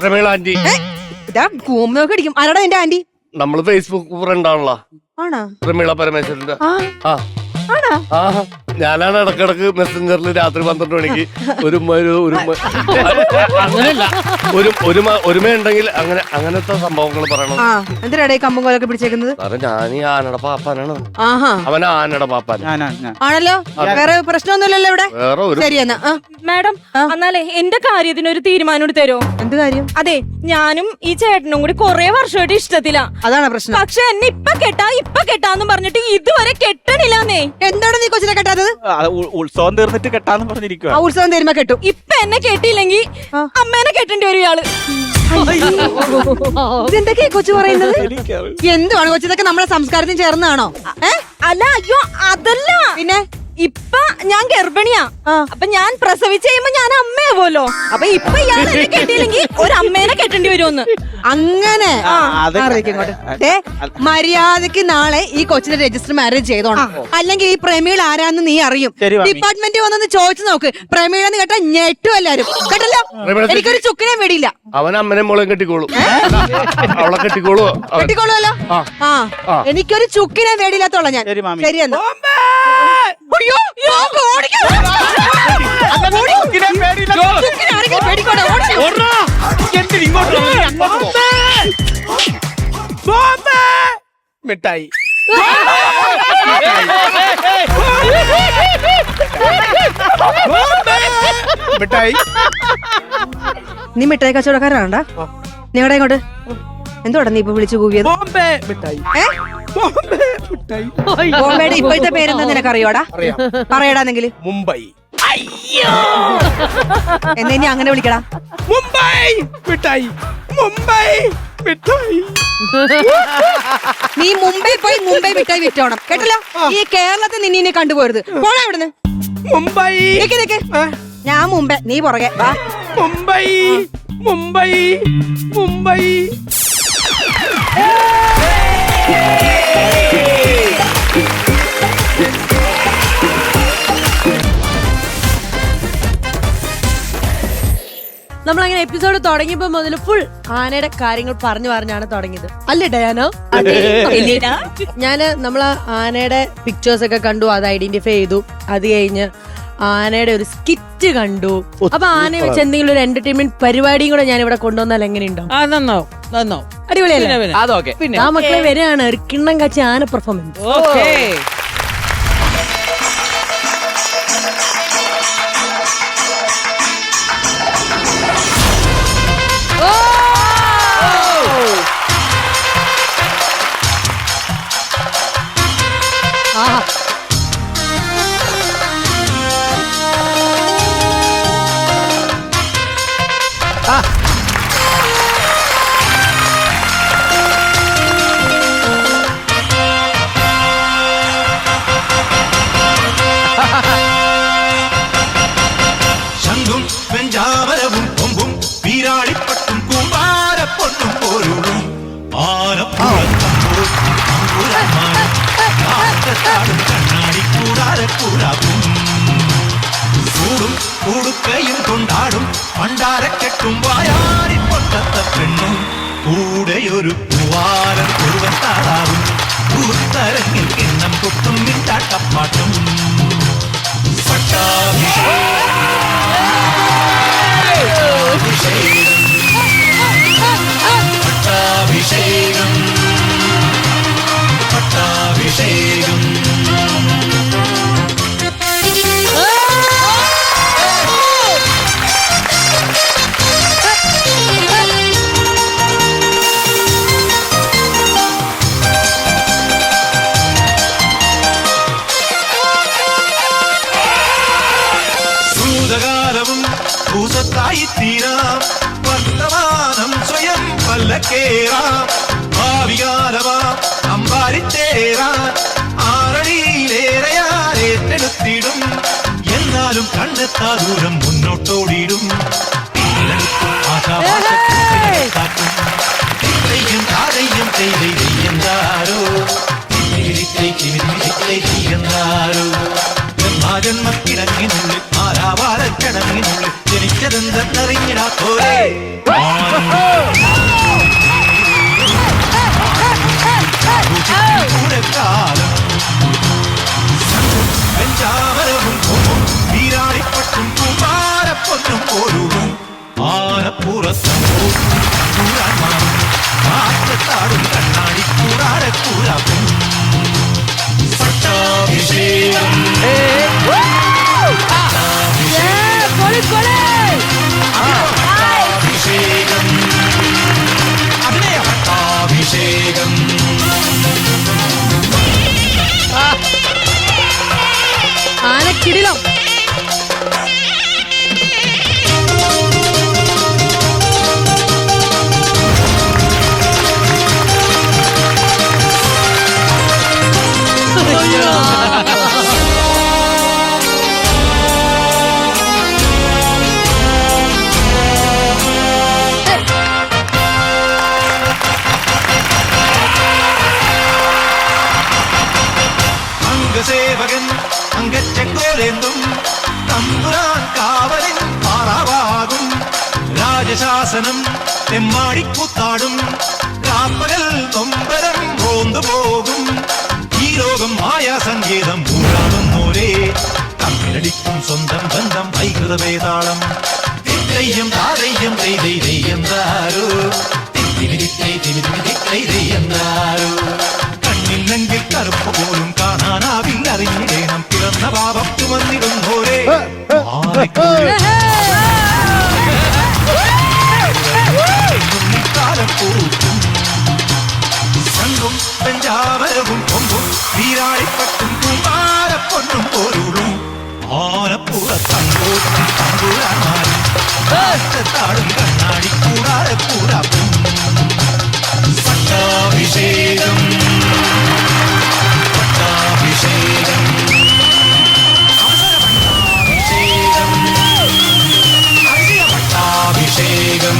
പ്രമീള ആന്റി. ഇതാ കൂമ്പൊക്കെ അടിക്കും. ആരാടാ എന്റെ ആന്റി? നമ്മള് ഫേസ്ബുക്ക് ഫ്രണ്ടാണല്ലോ. ആണോ? പ്രമീള പരമേശ്വരന്റെ. ആണോ? ഞാനാണ് ഇടക്കിടക്ക് മെസ്സഞ്ചറിൽ രാത്രി 12 മണിക്ക് അങ്ങനെയല്ല ഒരുമ ഉണ്ടെങ്കിൽ അങ്ങനത്തെ സംഭവങ്ങൾ പറയണം. എന്തിനാടേ കമ്പും കോലൊക്കെ പിടിച്ചേക്കുന്നത്? ഞാൻ ഈ ആനയുടെ പാപ്പാനാണ്. ആഹാ അവൻ ആനയുടെ പാപ്പാൻ ആണല്ലോ. വേറെ പ്രശ്നമൊന്നുമില്ലല്ലോ ഇവിടെ? വേറെ ഒരു ശരിയെന്നാ മാഡം എന്നാലേ എന്റെ കാര്യത്തിന് ഒരു തീരുമാനം തരുമോ? എന്ത് കാര്യം? അതെ ഞാനും ഈ ചേട്ടനും കൂടി കൊറേ വർഷമായിട്ട് ഇഷ്ടത്തില്ല. അതാണ് പ്രശ്നം. പക്ഷെ എന്നെ ഇപ്പൊ കെട്ടാന്ന് പറഞ്ഞിട്ട് ഇതുവരെ കെട്ടണില്ലാന്നേ. എന്താണ് നീ കൊച്ചിനെ കെട്ടാത്തത്? ഉത്സവം തീർന്നിട്ട് കെട്ടാന്ന് പറഞ്ഞിരിക്കുക. ആ ഉത്സവം തീരുമ്പോ കെട്ടും. ഇപ്പൊ എന്നെ കെട്ടിയില്ലെങ്കിൽ അമ്മേനെ കെട്ടേണ്ടി വരും ഇയാള്. ഇതെന്തൊക്കെയാ കൊച്ചു പറയുന്നത്? എന്തുവാണ് കൊച്ചു? ഇതൊക്കെ നമ്മുടെ സംസ്കാരത്തിന് ചേർന്നതാണോ? അല്ല അയ്യോ അതല്ല. പിന്നെ ഇപ്പൊ ഞാൻ ഗർഭിണിയാ. അപ്പൊ ഞാൻ പ്രസവിച്ച് കഴിയുമ്പോ ഞാൻ അമ്മയാവല്ലോ. അപ്പൊ ഇപ്പൊ ഇയാൾ എന്നെ കെട്ടിയില്ലെങ്കിൽ ഒരു അമ്മേനെ കെട്ടേണ്ടി വരുമെന്ന്. അങ്ങനെ മര്യാദക്ക് നാളെ ഈ കൊച്ചിനെ രജിസ്റ്റർ മാരേജ് ചെയ്തോണം. അല്ലെങ്കിൽ ഈ പ്രമീൾ ആരാന്ന് നീ അറിയും. ഡിപ്പാർട്ട്മെന്റ് വന്നൊന്ന് ചോദിച്ചു നോക്ക്. പ്രമീളെന്ന് കേട്ടാ ഞെട്ടും എല്ലാരും. കേട്ടല്ലോ? എനിക്കൊരു ചുക്കിനെ വേടിയില്ല. അവൻ അമ്മനെ മോളെ കെട്ടിക്കോളൂ. അവളെ കെട്ടിക്കോളൂ. കെട്ടിക്കോളൂല്ലോ. എനിക്കൊരു ചുക്കിനെ വേടിയില്ലാത്തോളാം ഞാൻ. ശരിയെന്നാ. മിഠായി മിഠായി. നീ മിഠായി കച്ചവടക്കാരാണ്ടാ? നീ എവിടെ ഇങ്ങോട്ട്? എന്തോടാ നീ ഇപ്പൊ വിളിച്ചു കൂവിയത്? ബോംബെയുടെ ഇപ്പോഴത്തെ പേരെന്താ നിനക്കറിയോടാ? പറയടാന്നെങ്കിൽ. മുംബൈ. എന്നാ ഇനി അങ്ങനെ വിളിക്കടാ. മുംബൈ മിഠായി. മുംബൈ മിഠായി. നീ മുംബൈ പോയി മുംബൈ മിഠായി വിറ്റോണം. കേട്ടല്ലോ? ഈ കേരളത്തിൽ നിന്നെ കണ്ടുപോരുത്. പോടാ ഇവിടുന്ന്. മുംബൈ. നിക്ക്. ഞാൻ മുംബൈ, നീ പുറകെ വാ. മുംബൈ മുംബൈ മുംബൈ. നമ്മളങ്ങനെ എപ്പിസോഡ് തുടങ്ങിയപ്പോ മുതൽ ഫുൾ ആനയുടെ കാര്യങ്ങൾ പറഞ്ഞാണ് തുടങ്ങിയത്. അല്ലേ ഡയാനോ? നമ്മള് ആനയുടെ പിക്ചേഴ്സ് ഒക്കെ കണ്ടു, അത് ഐഡന്റിഫൈ ചെയ്തു. അത് കഴിഞ്ഞ് ആനയുടെ ഒരു സ്കിറ്റ് കണ്ടു. അപ്പൊ ആനയെ വെച്ച് എന്തെങ്കിലും ഒരു എന്റർടൈൻമെന്റ് പരിപാടിയും കൂടെ ഞാൻ ഇവിടെ കൊണ്ടുവന്നാൽ എങ്ങനെയുണ്ടോ? അടിപൊളിയല്ലേ? ആ മക്കളെ വരികയാണ് ഒരു കിണ്ണം കാച്ചി ആന പെർഫോമൻസ്. ശംഖും വെഞ്ചാമരവും കൊമ്പും വീരാളിപ്പട്ടും കൂമ്പാരപ്പൊട്ടും പോരുളും കണ്ണാടി കൂടാരക്കൂടാക്കും കൂടും കൂടുക്കയും കൊണ്ടാടും പണ്ടാരക്കെട്ടും വായാടി പൊട്ടത്ത പെണ്ണും കൂടെയൊരു പൂവാരം കുറുവത്താറാവും കൂത്തരങ്ങിൽ കിണ്ണം കൊട്ടും മിണ്ടാട്ടപ്പാട്ടും പട്ടാഭിഷേകം പട്ടാഭിഷേകം പട്ടാഭിഷേകം ഭൂതകാലവും ഭൂതത്തായി തീരാം വർത്തമാനം സ്വയം പല്ലക്കേറാം ഭാവികാലമാം അമ്പാരിത്തേറാൻ ആറടിയിലേറെയാരേറ്റെടുത്തിടും എന്നാലും കണ്ടെത്താ ദൂരം മുന്നോട്ടോടിയിടും ആശാവാശം താരയും ചെയ്താരോ ചെയ്യുന്നാരോ ജന്മക്കിടങ്ങിനുള്ളിൽ ആരാവാരക്കിടങ്ങിനുള്ളിൽ ജനിച്ചതെന്തെന്നറിഞ്ഞിടാത്തോരേ കാലം വെഞ്ചാമരവും കൊമ്പും വീരാളിപ്പട്ടും കുമാരപ്പൊന്നും പോലും ആനപ്പുറത്തും മാറ്റത്താടും കണ്ണാടി കൂടാരക്കൂടാക്കും പട്ടാഭിഷേകം പട്ടാഭിഷേകം അഭിനയ പട്ടാഭിഷേകം ആനക്കിടിലം. അംഗസേവകൻ അംഗച്ചെങ്കോലെന്തും തമ്പുരാൻ കാവലിൻ പാറാവാകും രാജശാസനം തെമ്മാടിക്കൂത്താടും രാപ്പകൽ നൊമ്പരം റോന്തുപോകും ഈ ലോകം മായാസങ്കേതം ഊരാടുന്നോരേ തമ്മിലടിക്കും സ്വന്തം ബന്ധം വൈകൃതവേതാളം തെയ്യം താരയ്യം തെയ്യാരോ തെയ്യാരോ കണ്ണില്ലെങ്കിൽ കറുപ്പ് പോലും കാണാനാവില്ല അറിഞ്ഞിടേണം പിറന്ന പാപം ചുമന്നിടുന്നോരേ കാലം പൂക്കും ശംഖും പെഞ്ചാമരവും കൊമ്പും വീരാളിപ്പട്ടും കുമാരപ്പൊന്നും പോലും ആനപ്പുറത്തങ്കോട്ടും തമ്പുരാന്മാരും താടും കണ്ണാടി കൂടാരക്കൂടാക്കും പട്ടാഭിഷേകം പട്ടാഭിഷേകം പട്ടാഭിഷേകം പട്ടാഭിഷേകം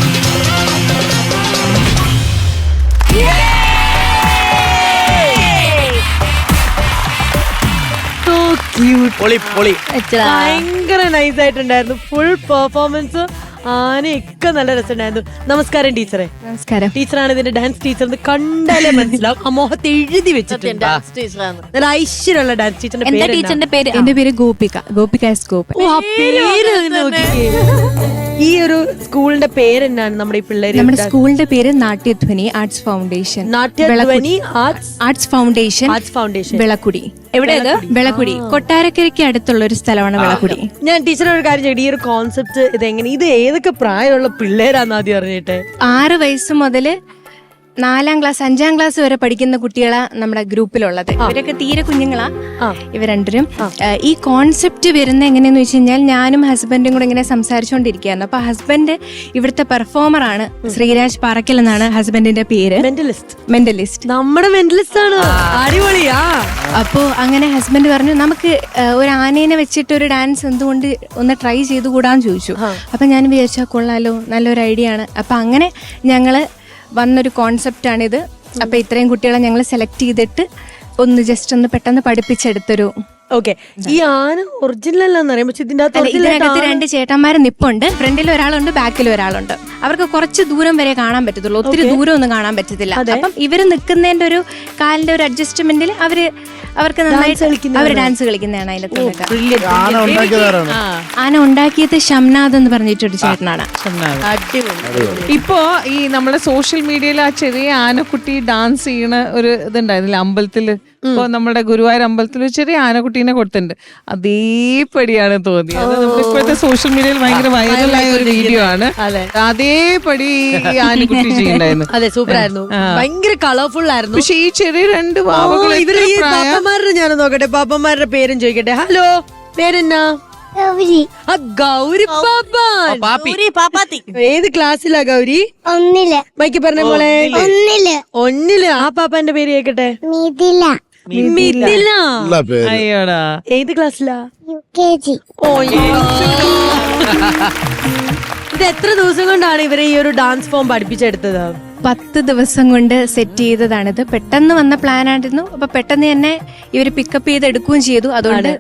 So cute. പൊളി പൊളി. ഭയങ്കര നൈസ് ആയിട്ടുണ്ടായിരുന്നു. Full performance. ആനയൊക്കെ നല്ല രസമുണ്ടായിരുന്നു. നമസ്കാരം ടീച്ചറെ. നമസ്കാരം. ടീച്ചറാണ് ഇതിന്റെ ഡാൻസ് ടീച്ചർ എന്ന് കണ്ടാലേ മനസ്സിലാവും. ആ മുഖത്ത് എഴുതി വെച്ചിട്ടുണ്ട്. നല്ല ഐശ്വര്യമുള്ള ഡാൻസ് ടീച്ചറിന്റെ പേര്. ടീച്ചറിന്റെ പേര് എന്റെ പേര് ഗോപിക. ഗോപിക എസ് ഗോപി. ഓ, ആ പേര് നോക്കിക്കേ. ഈ ഒരു സ്കൂളിന്റെ പേരെന്നാണ് നമ്മുടെ ഈ പിള്ളേര്? നമ്മുടെ സ്കൂളിന്റെ പേര് Natyadhwani arts foundation. Natyadhwani arts foundation Vilakkudi. എവിടെയത്? വിളക്കുടി കൊട്ടാരക്കരയ്ക്ക് അടുത്തുള്ള ഒരു സ്ഥലമാണ് വിളക്കുടി. ഞാൻ ടീച്ചർ ഒരു കാര്യം ചെയ്യും, ഈ ഒരു കോൺസെപ്റ്റ് ഇതെങ്ങനെ, ഇത് ഏതൊക്കെ പ്രായമുള്ള പിള്ളേരാന്ന് ആദ്യം അറിഞ്ഞിട്ടെ? 6 വയസ്സ് മുതല് 4ാം ക്ലാസ് 5ാം ക്ലാസ് വരെ പഠിക്കുന്ന കുട്ടികളാ നമ്മുടെ ഗ്രൂപ്പിലുള്ളത്. ഇവരൊക്കെ തീരെ കുഞ്ഞുങ്ങളാ ഇവർ രണ്ടുപേരും. ഈ കോൺസെപ്റ്റ് വരുന്ന എങ്ങനെയാന്ന് വെച്ച് കഴിഞ്ഞാൽ ഞാനും ഹസ്ബൻഡും കൂടെ ഇങ്ങനെ സംസാരിച്ചുകൊണ്ടിരിക്കുകയായിരുന്നു. അപ്പൊ ഹസ്ബൻഡ് ഇവിടുത്തെ പെർഫോമറാണ്. ശ്രീരാജ് പാറക്കൽ എന്നാണ് ഹസ്ബൻഡിന്റെ പേര്. മെന്റലിസ്റ്റ്. നമ്മുടെ മെന്റലിസ്റ്റ് ആണ്. അടിപൊളിയാ. അപ്പോ അങ്ങനെ ഹസ്ബൻഡ് പറഞ്ഞു നമുക്ക് ഒരു ആനേനെ വെച്ചിട്ട് ഒരു ഡാൻസ് എന്തുകൊണ്ട് ഒന്ന് ട്രൈ ചെയ്തുകൂടാന്ന് ചോദിച്ചു. അപ്പൊ ഞാൻ വിചാരിച്ചാൽ കൊള്ളാലോ, നല്ലൊരു ഐഡിയ ആണ്. അപ്പൊ അങ്ങനെ ഞങ്ങള് വന്നൊരു കോൺസെപ്റ്റാണിത്. അപ്പൊ ഇത്രയും കുട്ടികളെ ഞങ്ങൾ സെലക്ട് ചെയ്തിട്ട് ഒന്ന് ജസ്റ്റ് ഒന്ന് പെട്ടെന്ന് പഠിപ്പിച്ചെടുത്തൊരു ഓക്കെ, ഈ ആന ഒറിജിനൽ അല്ലെന്ന് അറിയാം, പക്ഷെ ഇതിന്റെ അല്ല, ഇതിനകത്ത് രണ്ട് ചേട്ടന്മാര് നിപ്പുണ്ട്. ഫ്രണ്ടിൽ ഒരാളുണ്ട്, ബാക്കിൽ ഒരാളുണ്ട്. അവർക്ക് കുറച്ച് ദൂരം വരെ കാണാൻ പറ്റത്തുള്ളൂ, ഒത്തിരി ദൂരം ഒന്നും കാണാൻ പറ്റത്തില്ല. അപ്പം ഇവര് നിൽക്കുന്നതിന്റെ ഒരു കാലിന്റെ ഒരു അഡ്ജസ്റ്റ്മെന്റിൽ അവർക്ക് നന്നായിട്ട് അവര് ഡാൻസ് കളിക്കുന്നതാണ് അതിനകത്ത്. ആന ഉണ്ടാക്കിയത് ഷംനാഥ് എന്ന് പറഞ്ഞിട്ടൊരു ചേട്ടനാണ്. ഇപ്പോ ഈ നമ്മുടെ സോഷ്യൽ മീഡിയയിൽ ആ ചെറിയ ആനക്കുട്ടി ഡാൻസ് ചെയ്യണ ഒരു ഇതുണ്ടായിരുന്നില്ല അമ്പലത്തില്. ഇപ്പൊ നമ്മുടെ ഗുരുവായൂർ അമ്പലത്തിൽ ഒരു ചെറിയ ആനക്കുട്ടീനെ കൊടുത്തിട്ടുണ്ട്. അതേപടിയാണ് തോന്നിയത്. നമ്മുടെ ഇപ്പോഴത്തെ സോഷ്യൽ മീഡിയയിൽ ഭയങ്കര വൈറലായ ഒരു വീഡിയോ ആണ്. അതേപടി ഈ ആനക്കുട്ടി ചെയ്യുന്നുണ്ടായിരുന്നു. അതെ, സൂപ്പർ ആയിരുന്നു, ഭയങ്കര കളർഫുൾ ആയിരുന്നു. പക്ഷെ ഈ ചെറിയ രണ്ട് പാവകൾ ഇവര് ഈ പാപ്പന്മാരുടെ ഞാൻ നോക്കട്ടെ, പാപ്പന്മാരുടെ പേരും ചോദിക്കട്ടെ. ഹലോ, പേരെന്നാ? ഗൗരി പാപ്പാത്തി. ഏത് ക്ലാസ്സിലാ ഗൗരി? 1 മൈക്ക് പറഞ്ഞ പോലെ 1. ആ പാപ്പാന്റെ പേര് കേക്കട്ടെ. മിഥില. അയ്യോടാ, ഏത് ക്ലാസ്സിലാ? UKG. ഇത് എത്ര ദിവസം കൊണ്ടാണ് ഇവരെ ഈ ഒരു ഡാൻസ് ഫോം പഠിപ്പിച്ചെടുത്തത്? 10 ദിവസം കൊണ്ട് സെറ്റ് ചെയ്തതാണിത്. പെട്ടെന്ന് വന്ന പ്ലാൻ ആയിരുന്നു. അപ്പൊ പെട്ടെന്ന് തന്നെ ഇവര് പിക്കപ്പ് ചെയ്ത് എടുക്കുകയും ചെയ്തു. അതുകൊണ്ട്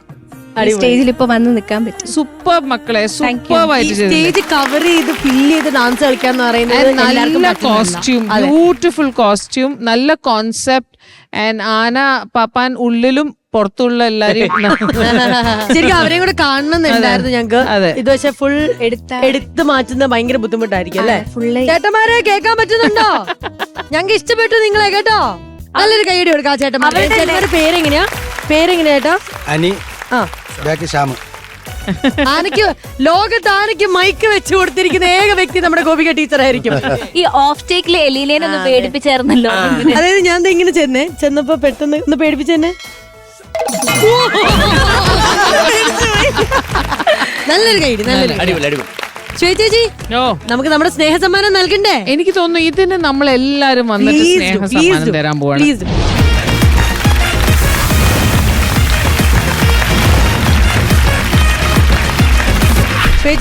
സ്റ്റേജിൽ ഇപ്പൊ വന്ന് നിൽക്കാൻ പറ്റും. സൂപ്പർ മക്കളെ, സൂപ്പർ സ്റ്റേജ് കവർ ചെയ്ത് ഫില്ല് ചെയ്ത് ഡാൻസ് കളിക്കാന്ന് പറയുന്നത് നല്ല കോസ്റ്റ്യൂം, ബ്യൂട്ടിഫുൾ കോസ്റ്റ്യൂം, നല്ല കോൺസെപ്റ്റ്. ആൻഡ് ആന പാപ്പാൻ ഉള്ളിലും പുറത്തുള്ള എല്ലാരും ശരിക്കും അവരെയും കൂടെ കാണണമെന്നുണ്ടായിരുന്നു ഞങ്ങക്ക്. ഇത് പക്ഷെ ഫുൾ എടുത്ത് മാറ്റുന്ന ഭയങ്കര ബുദ്ധിമുട്ടായിരിക്കും അല്ലേ? ചേട്ടന്മാരെ കേൾക്കാൻ പറ്റുന്നുണ്ടോ? ഞങ്ങൾക്ക് ഇഷ്ടപ്പെട്ടു നിങ്ങളെ കേട്ടോ. നല്ലൊരു കൈയടി കൊടുക്കാം ചേട്ടന്മാരെ. ചേട്ടന്മാരുടെ പേരെങ്ങനെയാ? ചേട്ടാ? അനി. ആനയ്ക്ക് ലോകത്ത് ആനയ്ക്ക് മൈക്ക് വെച്ച് കൊടുത്തിരിക്കുന്ന ഏക വ്യക്തി നമ്മുടെ ഗോപിക ടീച്ചർ ആയിരിക്കും. ഈ ഓഫ് ടേക്കില് എലീലേനൊന്ന് പേടിപ്പിച്ചായിരുന്നല്ലോ. അതായത് ഞാൻ ഇങ്ങനെ ചെന്നപ്പോ പെട്ടെന്ന് ഒന്ന് പേടിപ്പിച്ചെന്നെ. നല്ലൊരു കൈ, നല്ലൊരു ചേച്ചി, നമുക്ക് നമ്മുടെ സ്നേഹ സമ്മാനം നൽകണ്ടേ? എനിക്ക് തോന്നുന്നു ഇതിന് നമ്മൾ എല്ലാരും വന്നിട്ട് സ്നേഹ സമ്മാനം തരാൻ പോവാണ്.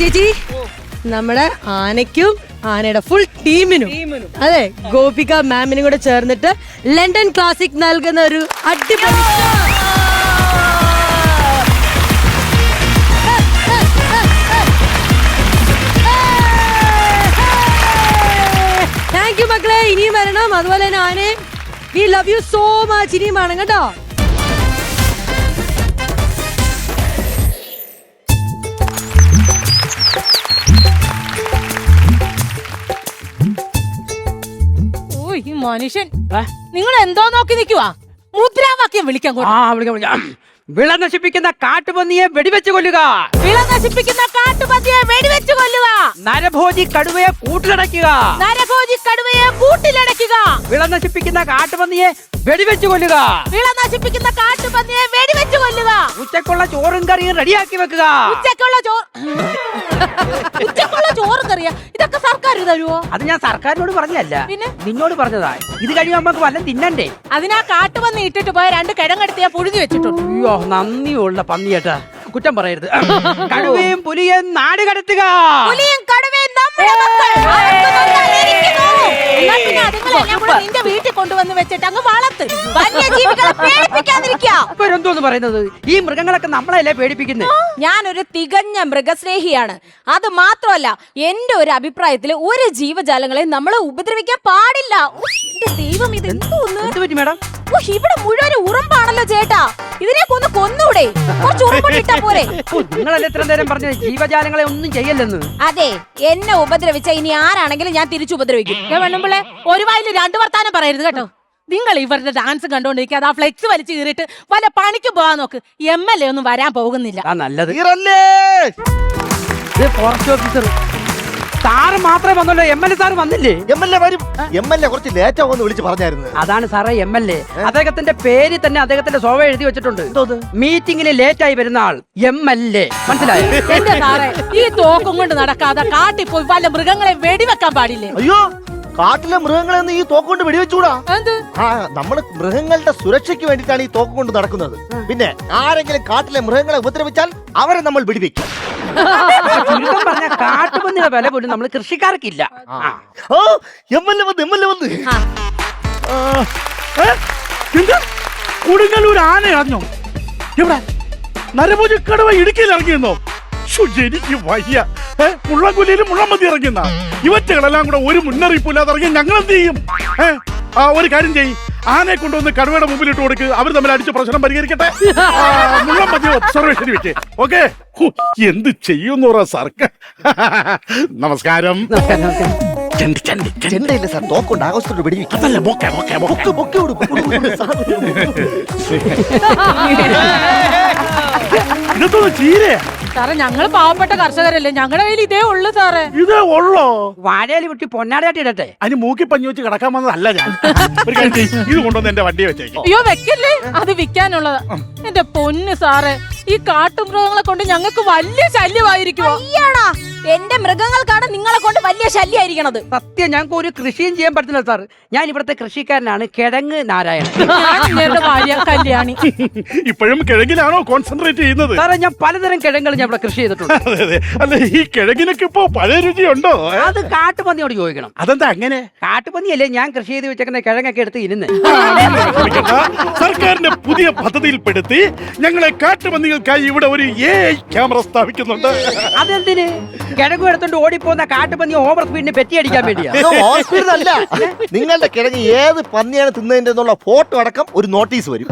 ചേച്ചി, നമ്മുടെ ആനയ്ക്കും ആനയുടെ ഫുൾ ടീമിനും അതെ ഗോപിക മാമിനും കൂടെ ചേർന്നിട്ട് ലണ്ടൻ ക്ലാസിക് നൽകുന്ന ഒരു അടിപൊളി താങ്ക് യു മക്കളെ. ഇനിയും വരണം. അതുപോലെ തന്നെ ആനെ we love you so much. ഇനിയും വേണം കേട്ടോ. ഈ മനുഷ്യൻ നിങ്ങൾ എന്തോ നോക്കി നിൽക്കുവാ? മുദ്രാവാക്യം വിളിക്കാൻ. വിള നശിപ്പിക്കുന്ന കാട്ടുപന്നിയെ വെടിവെച്ച് കൊല്ലുക. വിള നശിപ്പിക്കുന്ന കാട്ടുപന്നിയെ വെടിവെച്ച് കൊല്ലുക. നരഭോജി കടുവയെ കൂട്ടിലടയ്ക്കുക. നരഭോജി കടുവയെ കൂട്ടിലടയ്ക്കുക. വിള നശിപ്പിക്കുന്ന കാട്ടുപന്നിയെ വെടിവെച്ച് കൊല്ലുക. വിള നശിപ്പിക്കുന്ന കാട്ടുപന്നിയെ വെടിവെച്ച് കൊല്ലുക. ഉച്ചക്കുള്ള ചോറും കറിയും റെഡിയാക്കി വെക്കുക. ഉച്ചക്കുള്ള ചോറും കറിയാ? ഇതൊക്കെ സർക്കാർ തരുവോ? അത് ഞാൻ സർക്കാരിനോട് പറഞ്ഞല്ല, പിന്നെ നിന്നോട് പറഞ്ഞതാ. ഇത് കഴിയുമ്പോ നമുക്ക് വല്ലതും തിന്നണ്ടേ? അതിനാ കാട്ടുപന്നി ഇട്ടിട്ട് പോയ 2 കിഴങ്ങെടുത്ത് ഞാൻ പുഴുതി വെച്ചിട്ടുണ്ട്. അയ്യോ, നന്ദിയുള്ള പന്നിയേട്ടാ, കുറ്റം പറയരുത്. കടുവയും പുലിയും നാട് കടത്തുക. പുലിയും കടുവയും നമ്മുടെ മക്കൾ. നിന്റെ വീട്ടിൽ കൊണ്ടുവന്ന് വെച്ചിട്ട് അങ്ങ് വളർത്ത്. വന്യജീവികളെ പേടിപ്പിക്കാതിരിക്കുക. എന്തോന്ന് പറയുന്നത്? ഈ മൃഗങ്ങളൊക്കെ നമ്മളല്ലേ പേടിപ്പിക്കുന്നത്? ഞാനൊരു തികഞ്ഞ മൃഗസ്നേഹിയാണ്. അത് മാത്രമല്ല, എന്റെ ഒരു അഭിപ്രായത്തിൽ ഒരു ജീവജാലങ്ങളെ നമ്മൾ ഉപദ്രവിക്കാൻ പാടില്ല. എന്റെ ദൈവം, ഇത് എന്തോന്ന് മേഡം? ഇവിടെ മുഴുവൻ ഉറുമ്പാണല്ലോ ചേട്ടാ. ഇതിനെ കൊന്നൂടെ? കുറച്ച് ഉറുമ്പിട്ടാ പോരെ? നിങ്ങളല്ലേ ഇത്ര നേരം പറഞ്ഞത് ജീവജാലങ്ങളെ ഒന്നും ചെയ്യല്ലെന്ന്? അതെ, എന്നെ ഉപദ്രവിച്ച ഇനി ആരാണെങ്കിലും ഞാൻ തിരിച്ചു ഉപദ്രവിക്കും. വേണുമ്പിള്ളേ, ഒരു വായിൽ 2 വർത്താനം പറയരുത് കേട്ടോ. നിങ്ങൾ ഇവരുടെ ഡാൻസ് കണ്ടോണ്ടിരിക്കാതെ ആ ഫ്ലെക്സ് വലിച്ചു കീറിയിട്ട് വല്ല പണിക്ക് പോകാൻ നോക്ക്. MLA ഒന്നും വരാൻ പോകുന്നില്ല. നല്ലത്. ഫോറസ്റ്റ് ഓഫീസർ സാറ് മാത്രമേ വന്നല്ലോ, MLA സാറ് വന്നില്ലേ? MLA വരും. MLA കുറച്ച് ലേറ്റ് ആവുമെന്ന് വിളിച്ച് പറഞ്ഞായിരുന്നു. അതാണ് സാറേ MLA. അദ്ദേഹത്തിന്റെ പേര് തന്നെ അദ്ദേഹത്തിന്റെ സ്വഭാവം എഴുതി വെച്ചിട്ടുണ്ട്. മീറ്റിംഗിൽ ലേറ്റ് ആയി വരുന്ന ആൾ MLA. മനസ്സിലായോ? എന്റെ സാറേ, ഈ തോക്കും കൊണ്ട് നടക്കാതെ കാട്ടിൽ പോയി വല്ല മൃഗങ്ങളെ വെടിവെക്കാൻ പാടില്ലേ? അയ്യോ, കാട്ടിലെ മൃഗങ്ങളെന്ന് ഈ തോക്ക് കൊണ്ട് വെടിവെച്ചൂടാ. നമ്മള് മൃഗങ്ങളുടെ സുരക്ഷയ്ക്ക് വേണ്ടിയിട്ടാണ് ഈ തോക്ക് കൊണ്ട് നടക്കുന്നത്. പിന്നെ ആരെങ്കിലും കാട്ടിലെ മൃഗങ്ങളെ ഉപദ്രവിച്ചാൽ അവരെ നമ്മൾ വെടിവെക്കും. പറഞ്ഞ കാട്ടുപന്നിയുടെ വില പോലും നമ്മൾ കൃഷിക്കാർക്കില്ല. ഓ, MLA വന്ന്. കൊടുങ്ങല്ലൂർ ആന അറിഞ്ഞോ? ഇവിടെ നരഭോജക്കടവ ഇടുക്കിയിൽ ഇറങ്ങിയെന്നോ? എനിക്ക് വയ്യ. മുള്ളംകൊല്ലിയിലും മുള്ളംമതി ഇറങ്ങിയെന്ന ഇവറ്റകളെല്ലാം കൂടെ ഒരു മുന്നറിയിപ്പില്ലാതെ ഇറങ്ങി ഞങ്ങൾ എന്ത് ചെയ്യും? ഒരു കാര്യം ചെയ്യും, ആനയെ കൊണ്ടുവന്ന് കടുവയുടെ മുമ്പിൽ ഇട്ട് കൊടുക്ക്, അവർ തമ്മിൽ അടിച്ച് പ്രശ്നം പരിഹരിക്കട്ടെ. മുള്ളംമതി ഒബ്സർവേഷൻ വെച്ച്. ഓക്കെ, എന്ത് ചെയ്യുന്നു സർക്കാർ? നമസ്കാരം. ചെണ്ടയില്ല സാർ, തോക്കുണ്ട്, ആഘോഷത്തോട് വെടിവെക്കും. അതല്ല, ബൊക്കെ, ബൊക്കെ, ബൊക്കെ. ബൊക്കെ ഇതെന്തോ ചീരയാ? സാറേ ഞങ്ങൾ പാവപ്പെട്ട കർഷകരല്ലേ, ഞങ്ങളുടെ കയ്യിൽ ഇതേ ഉള്ളു സാറേ. ഇതേ ഉള്ളോ? വാഴയിൽ വിട്ടി പൊന്നാടയായിട്ട് ഇടട്ടെ. അതിന് മൂക്കി പഞ്ഞു വെച്ച് കിടക്കാൻ വന്നതല്ല ഞാൻ. ഒരു കാര്യം ചെയ്യ്, ഇത് കൊണ്ടുവന്ന് എന്റെ വണ്ടിയെ വെച്ചേക്കും. അയ്യോ വെക്കല്ലേ, അത് വിൽക്കാനുള്ളതാ. എന്റെ പൊന്ന് സാറേ, ഈ കാട്ടുമൃഗങ്ങളെ കൊണ്ട് ഞങ്ങൾക്ക് വലിയ ശല്യമായിരിക്കുമോ? എന്റെ മൃഗങ്ങൾക്കാണ് നിങ്ങളെ കൊണ്ട് വലിയ ശല്യമായിരിക്കണത്. സത്യം, ഞങ്ങൾക്ക് ഒരു കൃഷിയും ചെയ്യാൻ പറ്റില്ല സാർ. ഞാൻ ഇവിടുത്തെ കൃഷിക്കാരനാണ്, കിഴങ്ങ് നാരായണൻ. ഞാൻ ഭാര്യ കല്യാണി. ഇപ്പോഴും കിഴങ്ങിലാണോ കോൺസെൻട്രേറ്റ് ചെയ്യുന്നത്? സാറേ, ഞാൻ പലതരം കിഴങ്ങുകൾ ഞാൻ ഇവിടെ കൃഷി ചെയ്തിട്ടുണ്ട്. അതെ അതെ. അല്ല, ഈ കിഴങ്ങിനൊക്കെ ഇപ്പോ പഴയ രുചിയുണ്ടോ? അത് കാട്ടുപന്നിയോട് ചോദിക്കണം. അതെന്താ അങ്ങനെ? കാട്ടുപന്നിയല്ലേ ഞാൻ കൃഷി ചെയ്ത് വെച്ചേക്കുന്ന കിഴങ്ങൊക്കെ എടുത്ത് ഇരുന്ന്. സർക്കാരിന്റെ പുതിയ പദ്ധതിയിൽപ്പെടുത്തി ഞങ്ങളെ കാട്ടുപന്നികൾക്കായി ഇവിടെ ഒരു AI ക്യാമറ സ്ഥാപിക്കുന്നുണ്ട്. അതെന്തിന്? കിഴങ്ങ് എടുത്തോണ്ട് ഓടിപ്പോന്ന കാട്ടുപന്നി ഓവർ സ്പീഡിന് പെറ്റിയടിക്കാൻ വേണ്ടിയാ. അല്ല, നിങ്ങളുടെ കിഴങ്ങ് ഏത് പന്നിയാണ് തിന്നതിന്റെ എന്നുള്ള ഫോട്ടോ അടക്കം ഒരു നോട്ടീസ് വരും.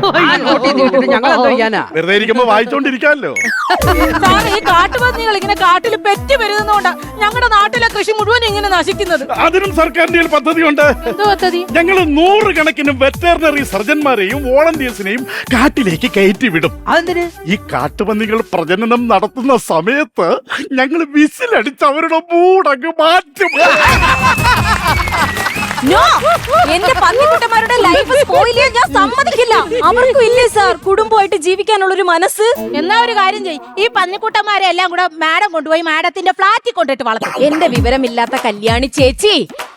ഞങ്ങൾ എന്തോ ചെയ്യാനാ? വെറുതെ ഇരിക്കുമ്പോ വായിച്ചോണ്ടിരിക്കാമല്ലോ. സാറേ, ഈ കാട്ടുപന്നികൾ ഇങ്ങനെ കാട്ടിൽ പെറ്റ് വരുന്നതുകൊണ്ടാ ഞങ്ങളുടെ നാട്ടിലെ കൃഷി മുഴുവൻ ഇങ്ങനെ നശിക്കുന്നത്. അതിനും സർക്കാരിന്റെ പദ്ധതിയുണ്ട്. എന്തോ പദ്ധതി? ഞങ്ങൾ 100 കണക്കിന് വെറ്ററിനറി സർജന്മാരെയും വോളണ്ടിയേഴ്സിനെയും കാട്ടിലേക്ക് കയറ്റി വിടും. അതെന്തിന്? ഈ കാട്ടുപന്നികൾ പ്രജനനം നടത്തുന്ന സമയത്ത് ഞങ്ങൾ വിസിലടിച്ച് അവരുടെ മൂടങ്ങ് മാറ്റും. എന്റെ പന്നിക്കുട്ടന്മാരുടെ ലൈഫ് സ്പോയിൽ ചെയ്യാൻ ഞാൻ സമ്മതിക്കില്ല. അവർക്കും ഇല്ലേ സാർ കുടുംബമായിട്ട് ജീവിക്കാനുള്ള ഒരു മനസ്സ്? എന്നാ ഒരു കാര്യം ചെയ്യും, ഈ പന്നിക്കുട്ടന്മാരെ എല്ലാം കൂടെ മാഡം കൊണ്ടുപോയി മാഡത്തിന്റെ ഫ്ലാറ്റിൽ കൊണ്ടിട്ട് വളർത്തും. എന്റെ വിവരമില്ലാത്ത കല്യാണി ചേച്ചി,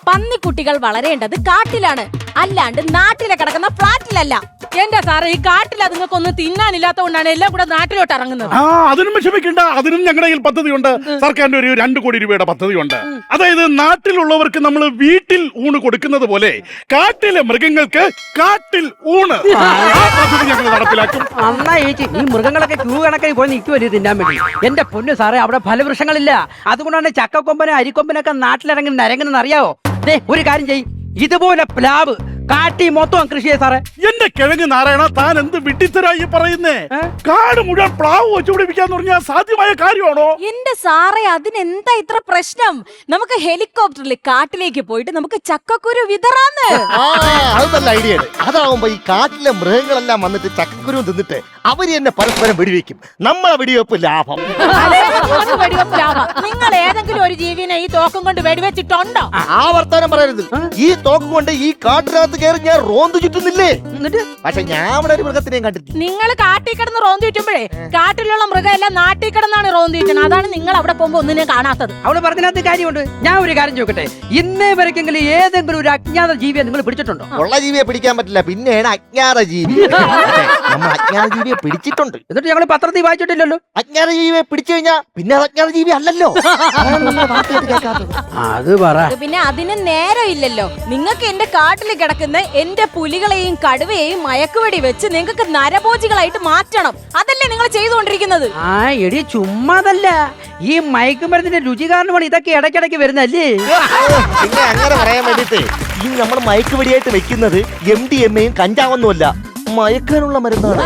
പന്നിക്കുട്ടികൾ വളരേണ്ടത് കാട്ടിലാണ്, അല്ലാണ്ട് നാട്ടിലെ കിടക്കുന്ന ഫ്ലാറ്റിലല്ല. എന്റെ സാറേ, ഈ കാട്ടിൽ അതുങ്ങൾക്കൊന്നും തിന്നാനില്ലാത്തതുകൊണ്ടാണ് എല്ലാം കൂടെ നാട്ടിലോട്ട് ഇറങ്ങുന്നത്. അതിനും വിഷമിക്കണ്ട, അതിനും ഞങ്ങളുടെ കയ്യിൽ പദ്ധതിയുണ്ട്. സർക്കാരിന്റെ ഒരു 2 കോടി രൂപയുടെ പദ്ധതിയുണ്ട്. അതായത് നാട്ടിലുള്ളവർക്ക് നമ്മൾ വീട്ടിൽ ഊണ് കൊടുക്കുന്നത് പോലെ കാട്ടിലെ മൃഗങ്ങൾക്ക് കാട്ടിൽ ഊണ്. ആ പദ്ധതി ഞങ്ങൾ നടപ്പിലാക്കും. അന്നാ ചേച്ചി, ഈ മൃഗങ്ങളൊക്കെ ക്യൂ കണക്കായി പോയി നിൽക്കുമല്ലേ തിന്നാൻ വേണ്ടി. എന്റെ പൊന്നു സാറേ, അവിടെ ഫലവൃക്ഷങ്ങളില്ല. അതുകൊണ്ടാണ് ചക്കക്കൊമ്പനും അരിക്കൊമ്പനൊക്കെ നാട്ടിലിറങ്ങി നരങ്ങുന്നെന്ന് അറിയാവോ? ഒരു കാര്യം ചെയ്യും, ഇതുപോലെ പ്ലാവ് കാട്ടി മൊത്തം കൃഷി ചെയ്യ സാറേ. എന്റെ കിഴങ്ങ് നാരായണ, താൻ എന്ത് വിട്ടിത്തരായി പറയുന്നേ? കാട് മുഴുവൻ പ്ലാവ് വെച്ചുപിടിപ്പിക്കാന്ന് പറഞ്ഞാൽ സാധ്യമായ കാര്യമാണോ? എന്റെ സാറേ, അതിനെന്താ ഇത്ര പ്രശ്നം? നമുക്ക് ഹെലികോപ്റ്ററിൽ കാട്ടിലേക്ക് പോയിട്ട് നമുക്ക് ചക്കക്കുരു വിതറാന്ന്. അത് നല്ല ഐഡിയ. അതാവുമ്പോ ഈ കാട്ടിലെ മൃഗങ്ങളെല്ലാം വന്നിട്ട് ചക്കക്കുരു തിന്നിട്ട് അവര് തന്നെ പരസ്പരം വെടിവെക്കും. നമ്മളെ വെടിവെപ്പ് ലാഭം. വെടിവെപ്പ് ലാഭം. നിങ്ങൾ ഏതെങ്കിലും ഒരു ജീവിനെ ഈ തോക്കും കൊണ്ട് വെടിവെച്ചിട്ടുണ്ടോ? ആ വർത്തമാനം പറയരുത്. ഈ തോക്ക് കൊണ്ട് ഈ കാട്ടിനകത്ത് കയറി ഞാൻ റോന്ത് ചുറ്റുന്നില്ലേ? പക്ഷെ ഞാൻ അവിടെ ഒരു മൃഗത്തിനെയും കണ്ടിട്ടില്ല. നിങ്ങൾ കാട്ടിൽ കിടന്ന് റോന്തി ചുറ്റുമ്പോഴേ കാട്ടിലുള്ള മൃഗം എല്ലാം നാട്ടിൽ കിടന്നാണ് റോന്തി ചുറ്റുന്നത്. അതാണ് നിങ്ങൾ അവിടെ പോകുമ്പോ ഒന്നിനെ കാണാത്തത്. അവിടെ പറഞ്ഞതിനകത്ത് കാര്യമുണ്ട്. ഞാൻ ഒരു കാര്യം ചോദിക്കട്ടെ, ഇന്നേ വരെക്കെങ്കിലും ഏതെങ്കിലും ഒരു അജ്ഞാത ജീവിയെ നിങ്ങൾ പിടിച്ചിട്ടുണ്ടോ? ഉള്ള ജീവിയെ പിടിക്കാൻ പറ്റില്ല, പിന്നെയാണ് അജ്ഞാത ജീവി. നമ്മൾ അജ്ഞാത ജീവിയെ പിടിച്ചിട്ടുണ്ട്. എന്നിട്ട് ഞങ്ങൾ പത്രത്തിൽ വായിച്ചിട്ടില്ലല്ലോ. അജ്ഞാത ജീവിയെ പിടിച്ചു കഴിഞ്ഞാൽ പിന്നെ അത് അജ്ഞാത ജീവി അല്ലല്ലോ. അത് പറ. പിന്നെ അതിന് നേരം ഇല്ലല്ലോ. നിങ്ങൾക്ക് എന്റെ കാട്ടിൽ കിടക്കുന്ന എന്റെ പുലികളെയും കടുവയെയും മയക്കുവെടി വെച്ച് നിങ്ങൾക്ക് നരഭോജികളായിട്ട് മാറ്റണം. അതല്ലേ നിങ്ങൾ ചെയ്തുകൊണ്ടിരിക്കുന്നത്? ആ എടി, ചുമ്മാതല്ല, ഈ മയക്കുമരുന്നിന്റെ രുചി കാരണമാണ് ഇതൊക്കെ ഇടയ്ക്കിടയ്ക്ക് വരുന്നല്ലേ. പിന്നെ അങ്ങനെ പറയാൻ വേണ്ടിട്ട് ഈ നമ്മൾ മയക്കുവെടിയായിട്ട് വെക്കുന്നത് MDMA കഞ്ചാവൊന്നുമല്ല, മയക്കാനുള്ള മരുന്നാണ്.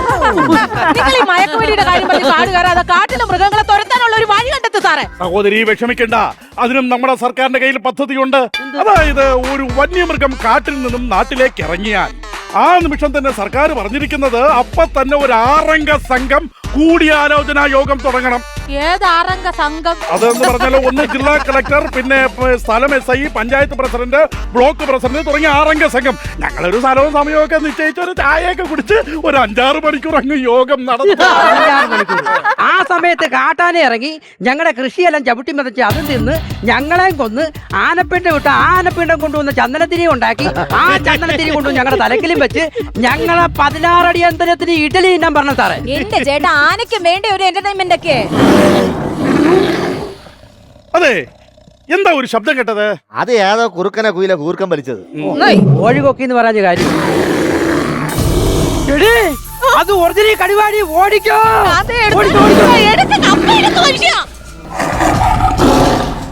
നിങ്ങൾ ഈ മയക്കുവെടിയുടെ കാര്യം പറഞ്ഞ് കാട് കയറാതെ കാട്ടിലെ മൃഗങ്ങളെ തുരത്താനുള്ള ഒരു വഴി കണ്ടെത്തു സാറേ. സഹോദരി വിഷമിക്കണ്ട, അതിനും നമ്മുടെ സർക്കാരിന്റെ കയ്യിൽ പദ്ധതിയുണ്ട്. അതായത് ഒരു വന്യമൃഗം കാട്ടിൽ നിന്നും നാട്ടിലേക്ക് ഇറങ്ങിയാൽ ആ നിമിഷം തന്നെ സർക്കാർ പറഞ്ഞിരിക്കുന്നത് അപ്പൊ തന്നെ ഒരു 6 അംഗ സംഘം കൂടിയാലോചനാ യോഗം തുടങ്ങണം. ഏത് 6 അംഗ സംഘം? അതെന്ന് പറഞ്ഞാൽ ഒന്ന് ജില്ലാ കളക്ടർ, പിന്നെ സ്ഥലം SI, panchayat president, block president തുടങ്ങിയ 6 അംഗ സംഘം. ഞങ്ങളൊരു സ്ഥലവും സമയവും ഒക്കെ നിശ്ചയിച്ച് ഒരു ചായയൊക്കെ കുടിച്ച് ഒരു 5-6 മണിക്കൂർ അങ്ങ് യോഗം നടത്തും. ആ സമയത്ത് കാട്ടാനെ ഇറങ്ങി ഞങ്ങളുടെ കൃഷിയെല്ലാം ചവിട്ടി മതച്ച് അതും തിന്ന് ഞങ്ങളെയും കൊന്ന് ആനപ്പിണ്ടം വിട്ട് ആനപ്പിണ്ടം കൊണ്ടുവന്ന് ചന്ദനത്തിരി ഉണ്ടാക്കി ആ ചന്ദനത്തിരി കൊണ്ടുവന്ന് ഞങ്ങളുടെ തലക്കിലും വെച്ച് ഞങ്ങളെ 16 അടി അന്തരത്തിന് ഇഡലി തിന്നാൻ പറഞ്ഞു സാറേ. എന്റെ ചേട്ടാ, ആനയ്ക്ക് വേണ്ട ഒരു എന്റർടൈൻമെന്റ് ഒക്കെ. അതെ, എന്താ ഒരു ശബ്ദം കേട്ടത്? അത് ഏതോ കുറുക്കനെ കുയില കൂർക്കം വലിച്ചത്. കോഴി കൊക്കി എന്ന് പറഞ്ഞ കാര്യം. അത് ഒറിജിനൽ കടുവാടി, ഓടിക്കോ.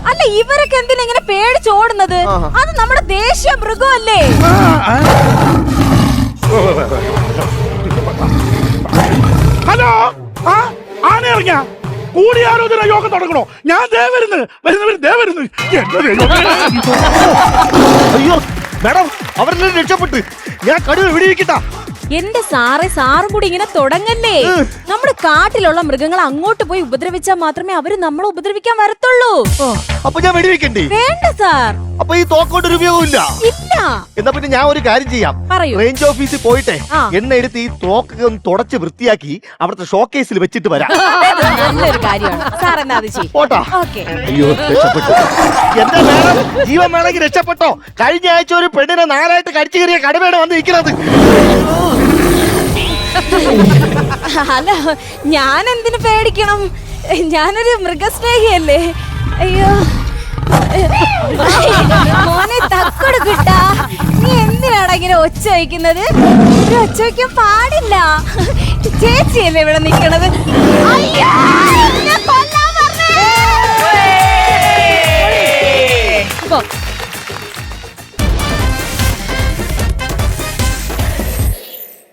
അല്ല ഇവരൊക്കെ എന്തിനാ ഇങ്ങനെ പേടിച്ചോടുന്നത്? അത് നമ്മുടെ ദേശീയ മൃഗമല്ലേ? ഹലോ, ആന ഇറങ്ങിയ കൂടിയാലോചന യോഗം തുടങ്ങണോ? ഞാൻ ദേ വരുന്നു. അയ്യോ മാഡം, അവരെല്ലാം രക്ഷപ്പെട്ട്. ഞാൻ കടുവ വെടിവെക്കട്ടാ. എന്റെ സാറും കൂടി ഇങ്ങനെ തുടങ്ങല്ലേ. നമ്മുടെ കാട്ടിലുള്ള മൃഗങ്ങൾ അങ്ങോട്ട് പോയി ഉപദ്രവിച്ചാൽ മാത്രമേ അവര് നമ്മളെ ഉപദ്രവിക്കാൻ വരത്തുള്ളൂ. അപ്പൊ ഞാൻ വെടിവെക്കണ്ടേ? വേണ്ട സാർ. അപ്പൊ ഈ തോക്കൊണ്ടൊരു ഉപയോഗമില്ല. ഇല്ല. എന്നാ പിന്നെ ഞാൻ ഒരു കാര്യം ചെയ്യാം. പറയൂ. റേഞ്ച് ഓഫീസിൽ പോയിട്ടെ എണ്ണ എടുത്ത് ഈ തോക്ക് ഒന്ന് തുടച്ച് വൃത്തിയാക്കി അവിടുത്തെ ഷോക്കേസിൽ വെച്ചിട്ട് വരാം. നല്ലൊരു കാര്യമാണ് സാർ. എന്നാ അത് ചെയ്യും. പോട്ടാ. അയ്യോ രക്ഷപ്പെട്ടു. എന്താ മേഡം, ജീവൻ വേണമെങ്കിൽ രക്ഷപ്പെട്ടോ? കഴിഞ്ഞ ആഴ്ച ഒരു പെണ്ണിനെ 4 ആയിട്ട് കടിച്ചു കയറിയ കടുവയാണ് വന്ന് നിൽക്കുന്നത്. അല്ല ഞാൻ എന്തിനു പേടിക്കണം? ഞാനൊരു മൃഗസ്നേഹിയല്ലേ. അയ്യോ മോനെ തക്കോട് കിട്ടാ, നീ എന്തിനാണ് ഇങ്ങനെ ഒച്ച വയ്ക്കുന്നത്? ഒച്ച വയ്ക്കാൻ പാടില്ല. ചേച്ചിയല്ലേ ഇവിടെ നിക്കണത്? അയ്യോ എന്നെ കൊല്ലാൻ പറഞ്ഞേ.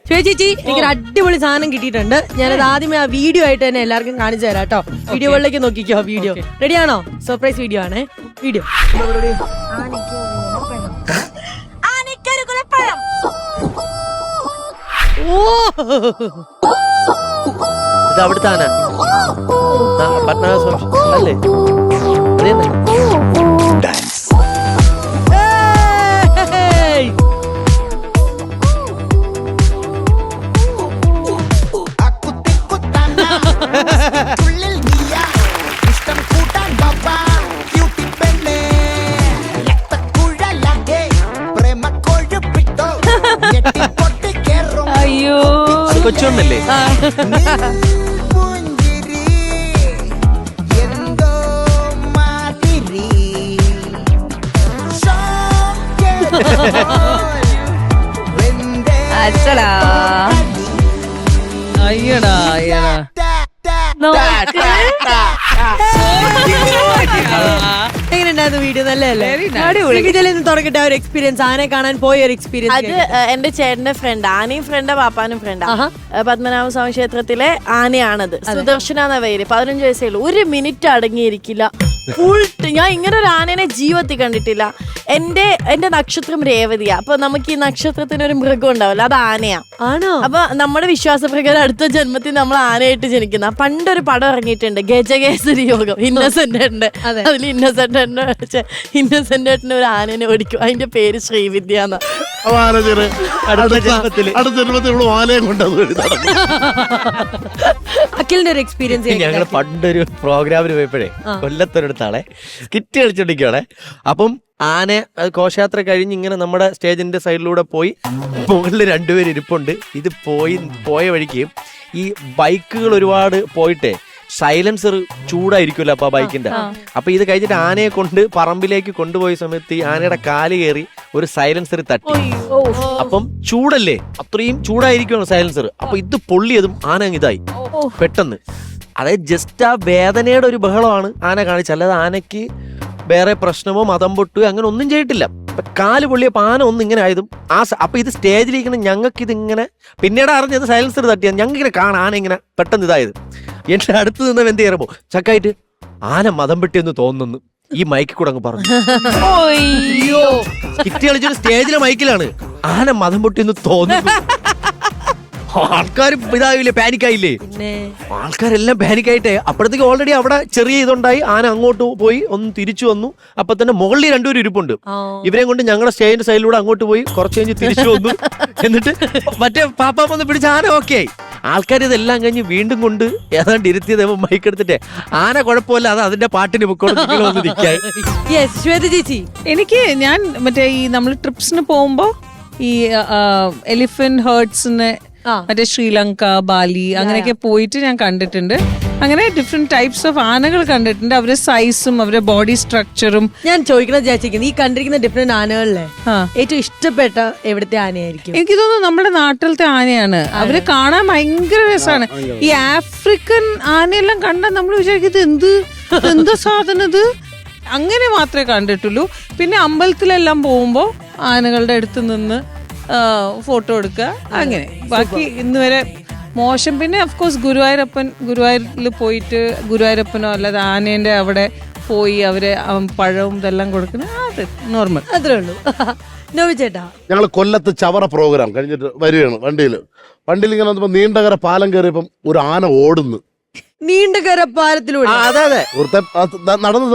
ചേച്ചി എനിക്കൊരു അടിപൊളി സാധനം കിട്ടിയിട്ടുണ്ട്. ഞാനത് ആദ്യമേ ആ വീഡിയോ ആയിട്ട് തന്നെ എല്ലാവർക്കും കാണിച്ചു തരാം കേട്ടോ. വീഡിയോകളിലേക്ക് നോക്കിക്കോ. വീഡിയോ റെഡിയാണോ? സർപ്രൈസ് വീഡിയോ ആണ്. വീഡിയോ ഇത് അവിടുത്തെ ആന പത്മനാഭ അല്ലേ? അയ്യോ കൊച്ചുണ്ടല്ലേ? അച്ചടാ അയ്യടാ അയ്യടാ. എങ്ങനെയുണ്ടായിരുന്നു വീഡിയോ? നല്ലതല്ലേ? തുടങ്ങട്ടെ ഒരു എക്സ്പീരിയൻസ്, ആനയെ കാണാൻ പോയ ഒരു എക്സ്പീരിയൻസ്. അത് എന്റെ ചേട്ടന്റെ ഫ്രണ്ട്, ആനയും ഫ്രണ്ടാ പാപ്പാനും ഫ്രണ്ടാ. പത്മനാഭ സ്വാമി ക്ഷേത്രത്തിലെ ആനയാണത്. സുദർശന എന്ന പേര്. 15 വയസ്സേ ഉള്ളൂ. 1 മിനിറ്റ് അടങ്ങിയിരിക്കില്ല. ഫുൾ ഞാൻ ഇങ്ങനെ ഒരു ആനേനെ ജീവിതത്തിൽ കണ്ടിട്ടില്ല. എന്റെ നക്ഷത്രം രേവതിയാ. അപ്പൊ നമുക്ക് ഈ നക്ഷത്രത്തിന് ഒരു മൃഗം ഉണ്ടാവല്ലോ, അത് ആനയാ. ആണോ? അപ്പൊ നമ്മുടെ വിശ്വാസപ്രകാരം അടുത്ത ജന്മത്തിൽ നമ്മൾ ആനയായിട്ട് ജനിക്കുന്ന. പണ്ടൊരു പടം ഇറങ്ങിയിട്ടുണ്ട്, ഗജകേസരി യോഗം. ഇന്നസെന്റ് ഉണ്ട് അതിൽ. ഇന്നസെന്റ് ഏട്ടന് ഒരു ആനേനെ ഓടിക്കും. അതിന്റെ പേര് ശ്രീവിദ്യ എന്നാ. അടുത്ത ജന്മത്തിൽ ആലയം കൊണ്ടത്. അഖിലിന്റെ ഒരു എക്സ്പീരിയൻസ്. ഞങ്ങള് പണ്ടൊരു പ്രോഗ്രാമിന് പോയപ്പോഴേ കൊല്ലത്തൊരിടത്താളെ സ്കിറ്റ് കളിച്ചോണ്ടിരിക്കുവാണെ. അപ്പം ആന ഘോഷയാത്ര കഴിഞ്ഞ് ഇങ്ങനെ നമ്മുടെ സ്റ്റേജിന്റെ സൈഡിലൂടെ പോയി മുകളിൽ 2 പേര് ഇരിപ്പുണ്ട്. ഇത് പോയ വഴിക്ക് ഈ ബൈക്കുകൾ ഒരുപാട് പോയിട്ടേ സൈലൻസർ ചൂടായിരിക്കുമല്ലോ അപ്പൊ ബൈക്കിന്റെ. അപ്പൊ ഇത് കഴിഞ്ഞിട്ട് ആനയെ കൊണ്ട് പറമ്പിലേക്ക് കൊണ്ടുപോയ സമയത്ത് ഈ ആനയുടെ കാല് കയറി ഒരു സൈലൻസർ തട്ടി. അപ്പം ചൂടല്ലേ, അത്രയും ചൂടായിരിക്കുമല്ലോ സൈലൻസർ. അപ്പൊ ഇത് പൊള്ളിയതും ആന അങ്ങ് ഇതായി പെട്ടെന്ന്. അതായത് ജസ്റ്റ് ആ വേദനയുടെ ഒരു ബഹളമാണ് ആന കാണിച്ചത്. അല്ലാതെ ആനയ്ക്ക് വേറെ പ്രശ്നമോ മതം പൊട്ടുകയോ അങ്ങനെ ഒന്നും ചെയ്തിട്ടില്ല. കാല് പൊള്ളിയപ്പോ ആന ഒന്നും ഇങ്ങനെ ആയതും അപ്പൊ ഇത് സ്റ്റേജിലിരിക്കണം. ഞങ്ങൾക്ക് ഇതിങ്ങനെ പിന്നീട് അറിഞ്ഞത് സൈലൻസർ തട്ടിയത്. ഞങ്ങൾക്ക് ഇങ്ങനെ കാണാൻ ആന ഇങ്ങനെ പെട്ടെന്ന് ഇതായത്. എന്റെ അടുത്ത് നിന്ന് എന്ത് ചെയ്യുമ്പോ ചക്കായിട്ട് ആന മതം പെട്ടിയെന്ന് തോന്നുന്നു ഈ മൈക്കിൽ കൂടെ അങ്ങ് പറഞ്ഞു. കിറ്റ് കളിച്ചൊരു സ്റ്റേജിലെ മൈക്കിലാണ് ആന മതം പൊട്ടിയെന്ന് തോന്നുന്നു. ആൾക്കാർ ഇതാവില്ലേ, പാനിക്കായില്ലേ? ആൾക്കാരെല്ലാം പാനിക്കായിട്ടേ. അപ്പോഴത്തേക്ക് ഓൾറെഡി അവിടെ ചെറിയ ഇതുണ്ടായി. ആന അങ്ങോട്ട് പോയി ഒന്ന് തിരിച്ചു വന്നു. അപ്പൊ തന്നെ മുകളിൽ 2 പേര് ഇരിപ്പുണ്ട്. ഇവരെയും കൊണ്ട് ഞങ്ങളുടെ സ്റ്റേജിന്റെ സൈഡിലൂടെ അങ്ങോട്ട് പോയി കുറച്ച് കഴിഞ്ഞ് തിരിച്ചു വന്നു. എന്നിട്ട് മറ്റേ പാപ്പാ വന്ന് പിടിച്ച് ആന ഓക്കെ ആയി. ആൾക്കാർ ഇതെല്ലാം കഴിഞ്ഞ് വീണ്ടും കൊണ്ട് ഏതാണ്ട് ഇരുത്തിയത് മൈക്ക് എടുത്തിട്ടേ ആന കുഴപ്പമില്ല, അത് അതിന്റെ പാട്ടിന് വന്ന് നിൽക്കാൻ. എനിക്ക് ഞാൻ മറ്റേ ഈ നമ്മൾ ട്രിപ്സിന് പോകുമ്പോ ഈ എലിഫന്റ് ഹേർട്സിന് മറ്റേ ശ്രീലങ്ക, ബാലി അങ്ങനെയൊക്കെ പോയിട്ട് ഞാൻ കണ്ടിട്ടുണ്ട്. അങ്ങനെ ഡിഫറെന്റ് ടൈപ്സ് ഓഫ് ആനകൾ കണ്ടിട്ടുണ്ട്. അവരുടെ സൈസും അവരുടെ ബോഡി സ്ട്രക്ചറും. ഞാൻ ചോദിക്കണത് വിചാരിച്ചിരിക്കുന്നത്, ഈ കണ്ടിരിക്കുന്ന ഡിഫറെന്റ് ആനകളിലെ ഏറ്റവും ഇഷ്ടപ്പെട്ട എവിടുത്തെ ആനയായിരിക്കും? എനിക്ക് തോന്നുന്നു നമ്മുടെ നാട്ടിലത്തെ ആനയാണ്. അവരെ കാണാൻ ഭയങ്കര രസമാണ്. ഈ ആഫ്രിക്കൻ ആനയെല്ലാം കണ്ടാൽ നമ്മൾ വിചാരിക്കുന്നത് എന്താ സാധനം ഇത്, അങ്ങനെ മാത്രമേ കണ്ടിട്ടുള്ളൂ. പിന്നെ അമ്പലത്തിലെല്ലാം പോകുമ്പോൾ ആനകളുടെ അടുത്ത് നിന്ന് ഫോട്ടോ എടുക്കുക, അങ്ങനെ. ബാക്കി ഇന്ന് വരെ മോശം. പിന്നെ അഫ്കോഴ്സ് ഗുരുവായൂരിൽ പോയിട്ട് ഗുരുവായൂരപ്പനോ അല്ലാതെ ആനേന്റെ അവിടെ പോയി അവരെ പഴവും ഇതെല്ലാം കൊടുക്കുന്നത്, അത് നോർമൽ, അത്രേ ഉള്ളൂ. നോവിച്ചേട്ടാ, ഞങ്ങൾ കൊല്ലത്ത് ചവറ പ്രോഗ്രാം കഴിഞ്ഞിട്ട് വരികയാണ് വണ്ടിയിൽ ഇങ്ങനെ വന്നപ്പോ നീണ്ടകര പാലം കയറിയപ്പം ഒരു ആന ഓടുന്നു. നീണ്ടകര പാലത്തിലൂടെ അതെ നടന്നു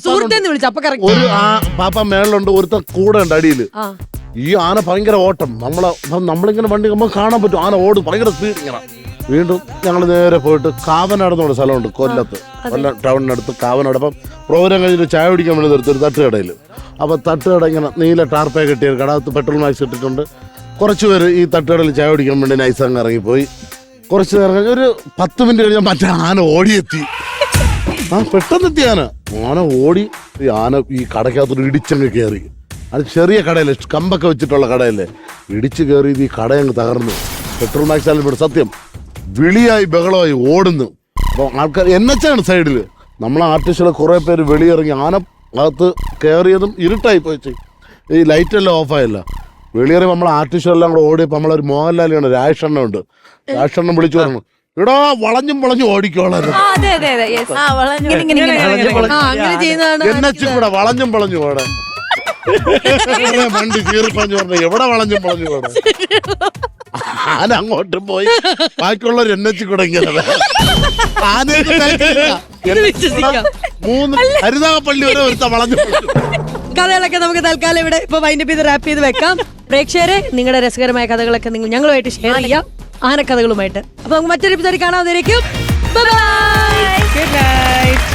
സുഹൃത്തേന്ന് വിളിച്ചു. അപ്പൊ correct. ഒരു പാപ്പ മേളിലുണ്ട്, ഒരുത്ത കൂടെ ഉണ്ട് അടിയില്. ഈ ആന ഭയങ്കര ഓട്ടം. നമ്മളിങ്ങനെ വണ്ടി കാണാൻ പറ്റും, ആന ഓടും ഭയങ്കര സ്പീഡ് ഇങ്ങനെ. വീണ്ടും ഞങ്ങൾ നേരെ പോയിട്ട് കാവനാട് എന്ന് പറഞ്ഞ സ്ഥലമുണ്ട് കൊല്ലത്ത്, കൊല്ലം ടൗണിനടുത്ത് കാവനാട്. അപ്പം പ്രോഗ്രാം കഴിഞ്ഞിട്ട് ചായ കുടിക്കാൻ വേണ്ടി നിർത്തി ഒരു തട്ടുകടയിൽ. അപ്പൊ തട്ടുകട ഇങ്ങനെ നീല ടാർപ്പേ കെട്ടിയ കടകത്ത് പെട്രോൾ മാക്സ് ഇട്ടിട്ടുണ്ട്. കുറച്ച് പേര് ഈ തട്ടുകടയിൽ ചായ കുടിക്കാൻ വേണ്ടി നൈസ് അങ്ങ് ഇറങ്ങിപ്പോയി. കുറച്ച് നേരം കഴിഞ്ഞ് ഒരു 10 മിനിറ്റ് കഴിഞ്ഞാൽ മറ്റേ ആന ഓടിയെത്തി. പെട്ടെന്ന് എത്തി ആന ഓടി. ഈ ആന ഈ കടക്കകത്തൊരു ഇടിച്ചങ്ങ് കയറി. അത് ചെറിയ കടയല്ലേ, കമ്പൊക്കെ വെച്ചിട്ടുള്ള കടയല്ലേ, ഇടിച്ച് കയറി ഈ കടയങ്ങ് തകർന്നു. പെട്രോൾ മാക്സ് ഇവിടെ സത്യം വിളിയായി ബഹളമായി ഓടുന്നു. അപ്പോൾ ആൾക്കാർ NH സൈഡിൽ നമ്മളെ ആർട്ടിസ്റ്റുകൾ കുറേ പേര് വെളിയിറങ്ങി. ആന അകത്ത് കയറിയതും ഇരുട്ടായി പോയി, ഈ ലൈറ്റെല്ലാം ഓഫായല്ല. വെളിയേറി നമ്മളെ ആർട്ടിസ്റ്റുകളെല്ലാം കൂടെ ഓടിയപ്പോൾ നമ്മളൊരു മോഹൻലാലിയാണ്, രാജേഷണ്ണ ഉണ്ട്. രാജേഷണ്ണൻ വിളിച്ചു പറഞ്ഞു, ഇടാ വളഞ്ഞും ഓടിക്കോളാം. NH കൂടെ വളഞ്ഞും ഓടാൻ വണ്ടി ചീറിപ്പഞ്ഞു പറഞ്ഞു, എവിടെ വളഞ്ഞും ഓടാൻ. ആന അങ്ങോട്ടും പോയി, ബാക്കിയുള്ളവർ NH കൂടെ ഇങ്ങനെ. 3 ഹരിതാപള്ളി വരെ ഒരുത്ത വളഞ്ഞു. കഥകളൊക്കെ നമുക്ക് തൽക്കാലം ഇവിടെ ഇപ്പൊ വൈൻഡപ്പ് ചെയ്ത് റാപ്പ് ചെയ്ത് വെക്കാം. പ്രേക്ഷകരെ, നിങ്ങളുടെ രസകരമായ കഥകളൊക്കെ നിങ്ങൾ ഞങ്ങളുമായിട്ട് ഷെയർ ചെയ്യാം, ആനക്കഥകളുമായിട്ട്. അപ്പൊ നമുക്ക് മറ്റൊരു എപ്പിസോഡിൽ കാണാതിരിക്കും. ബൈ. Good night.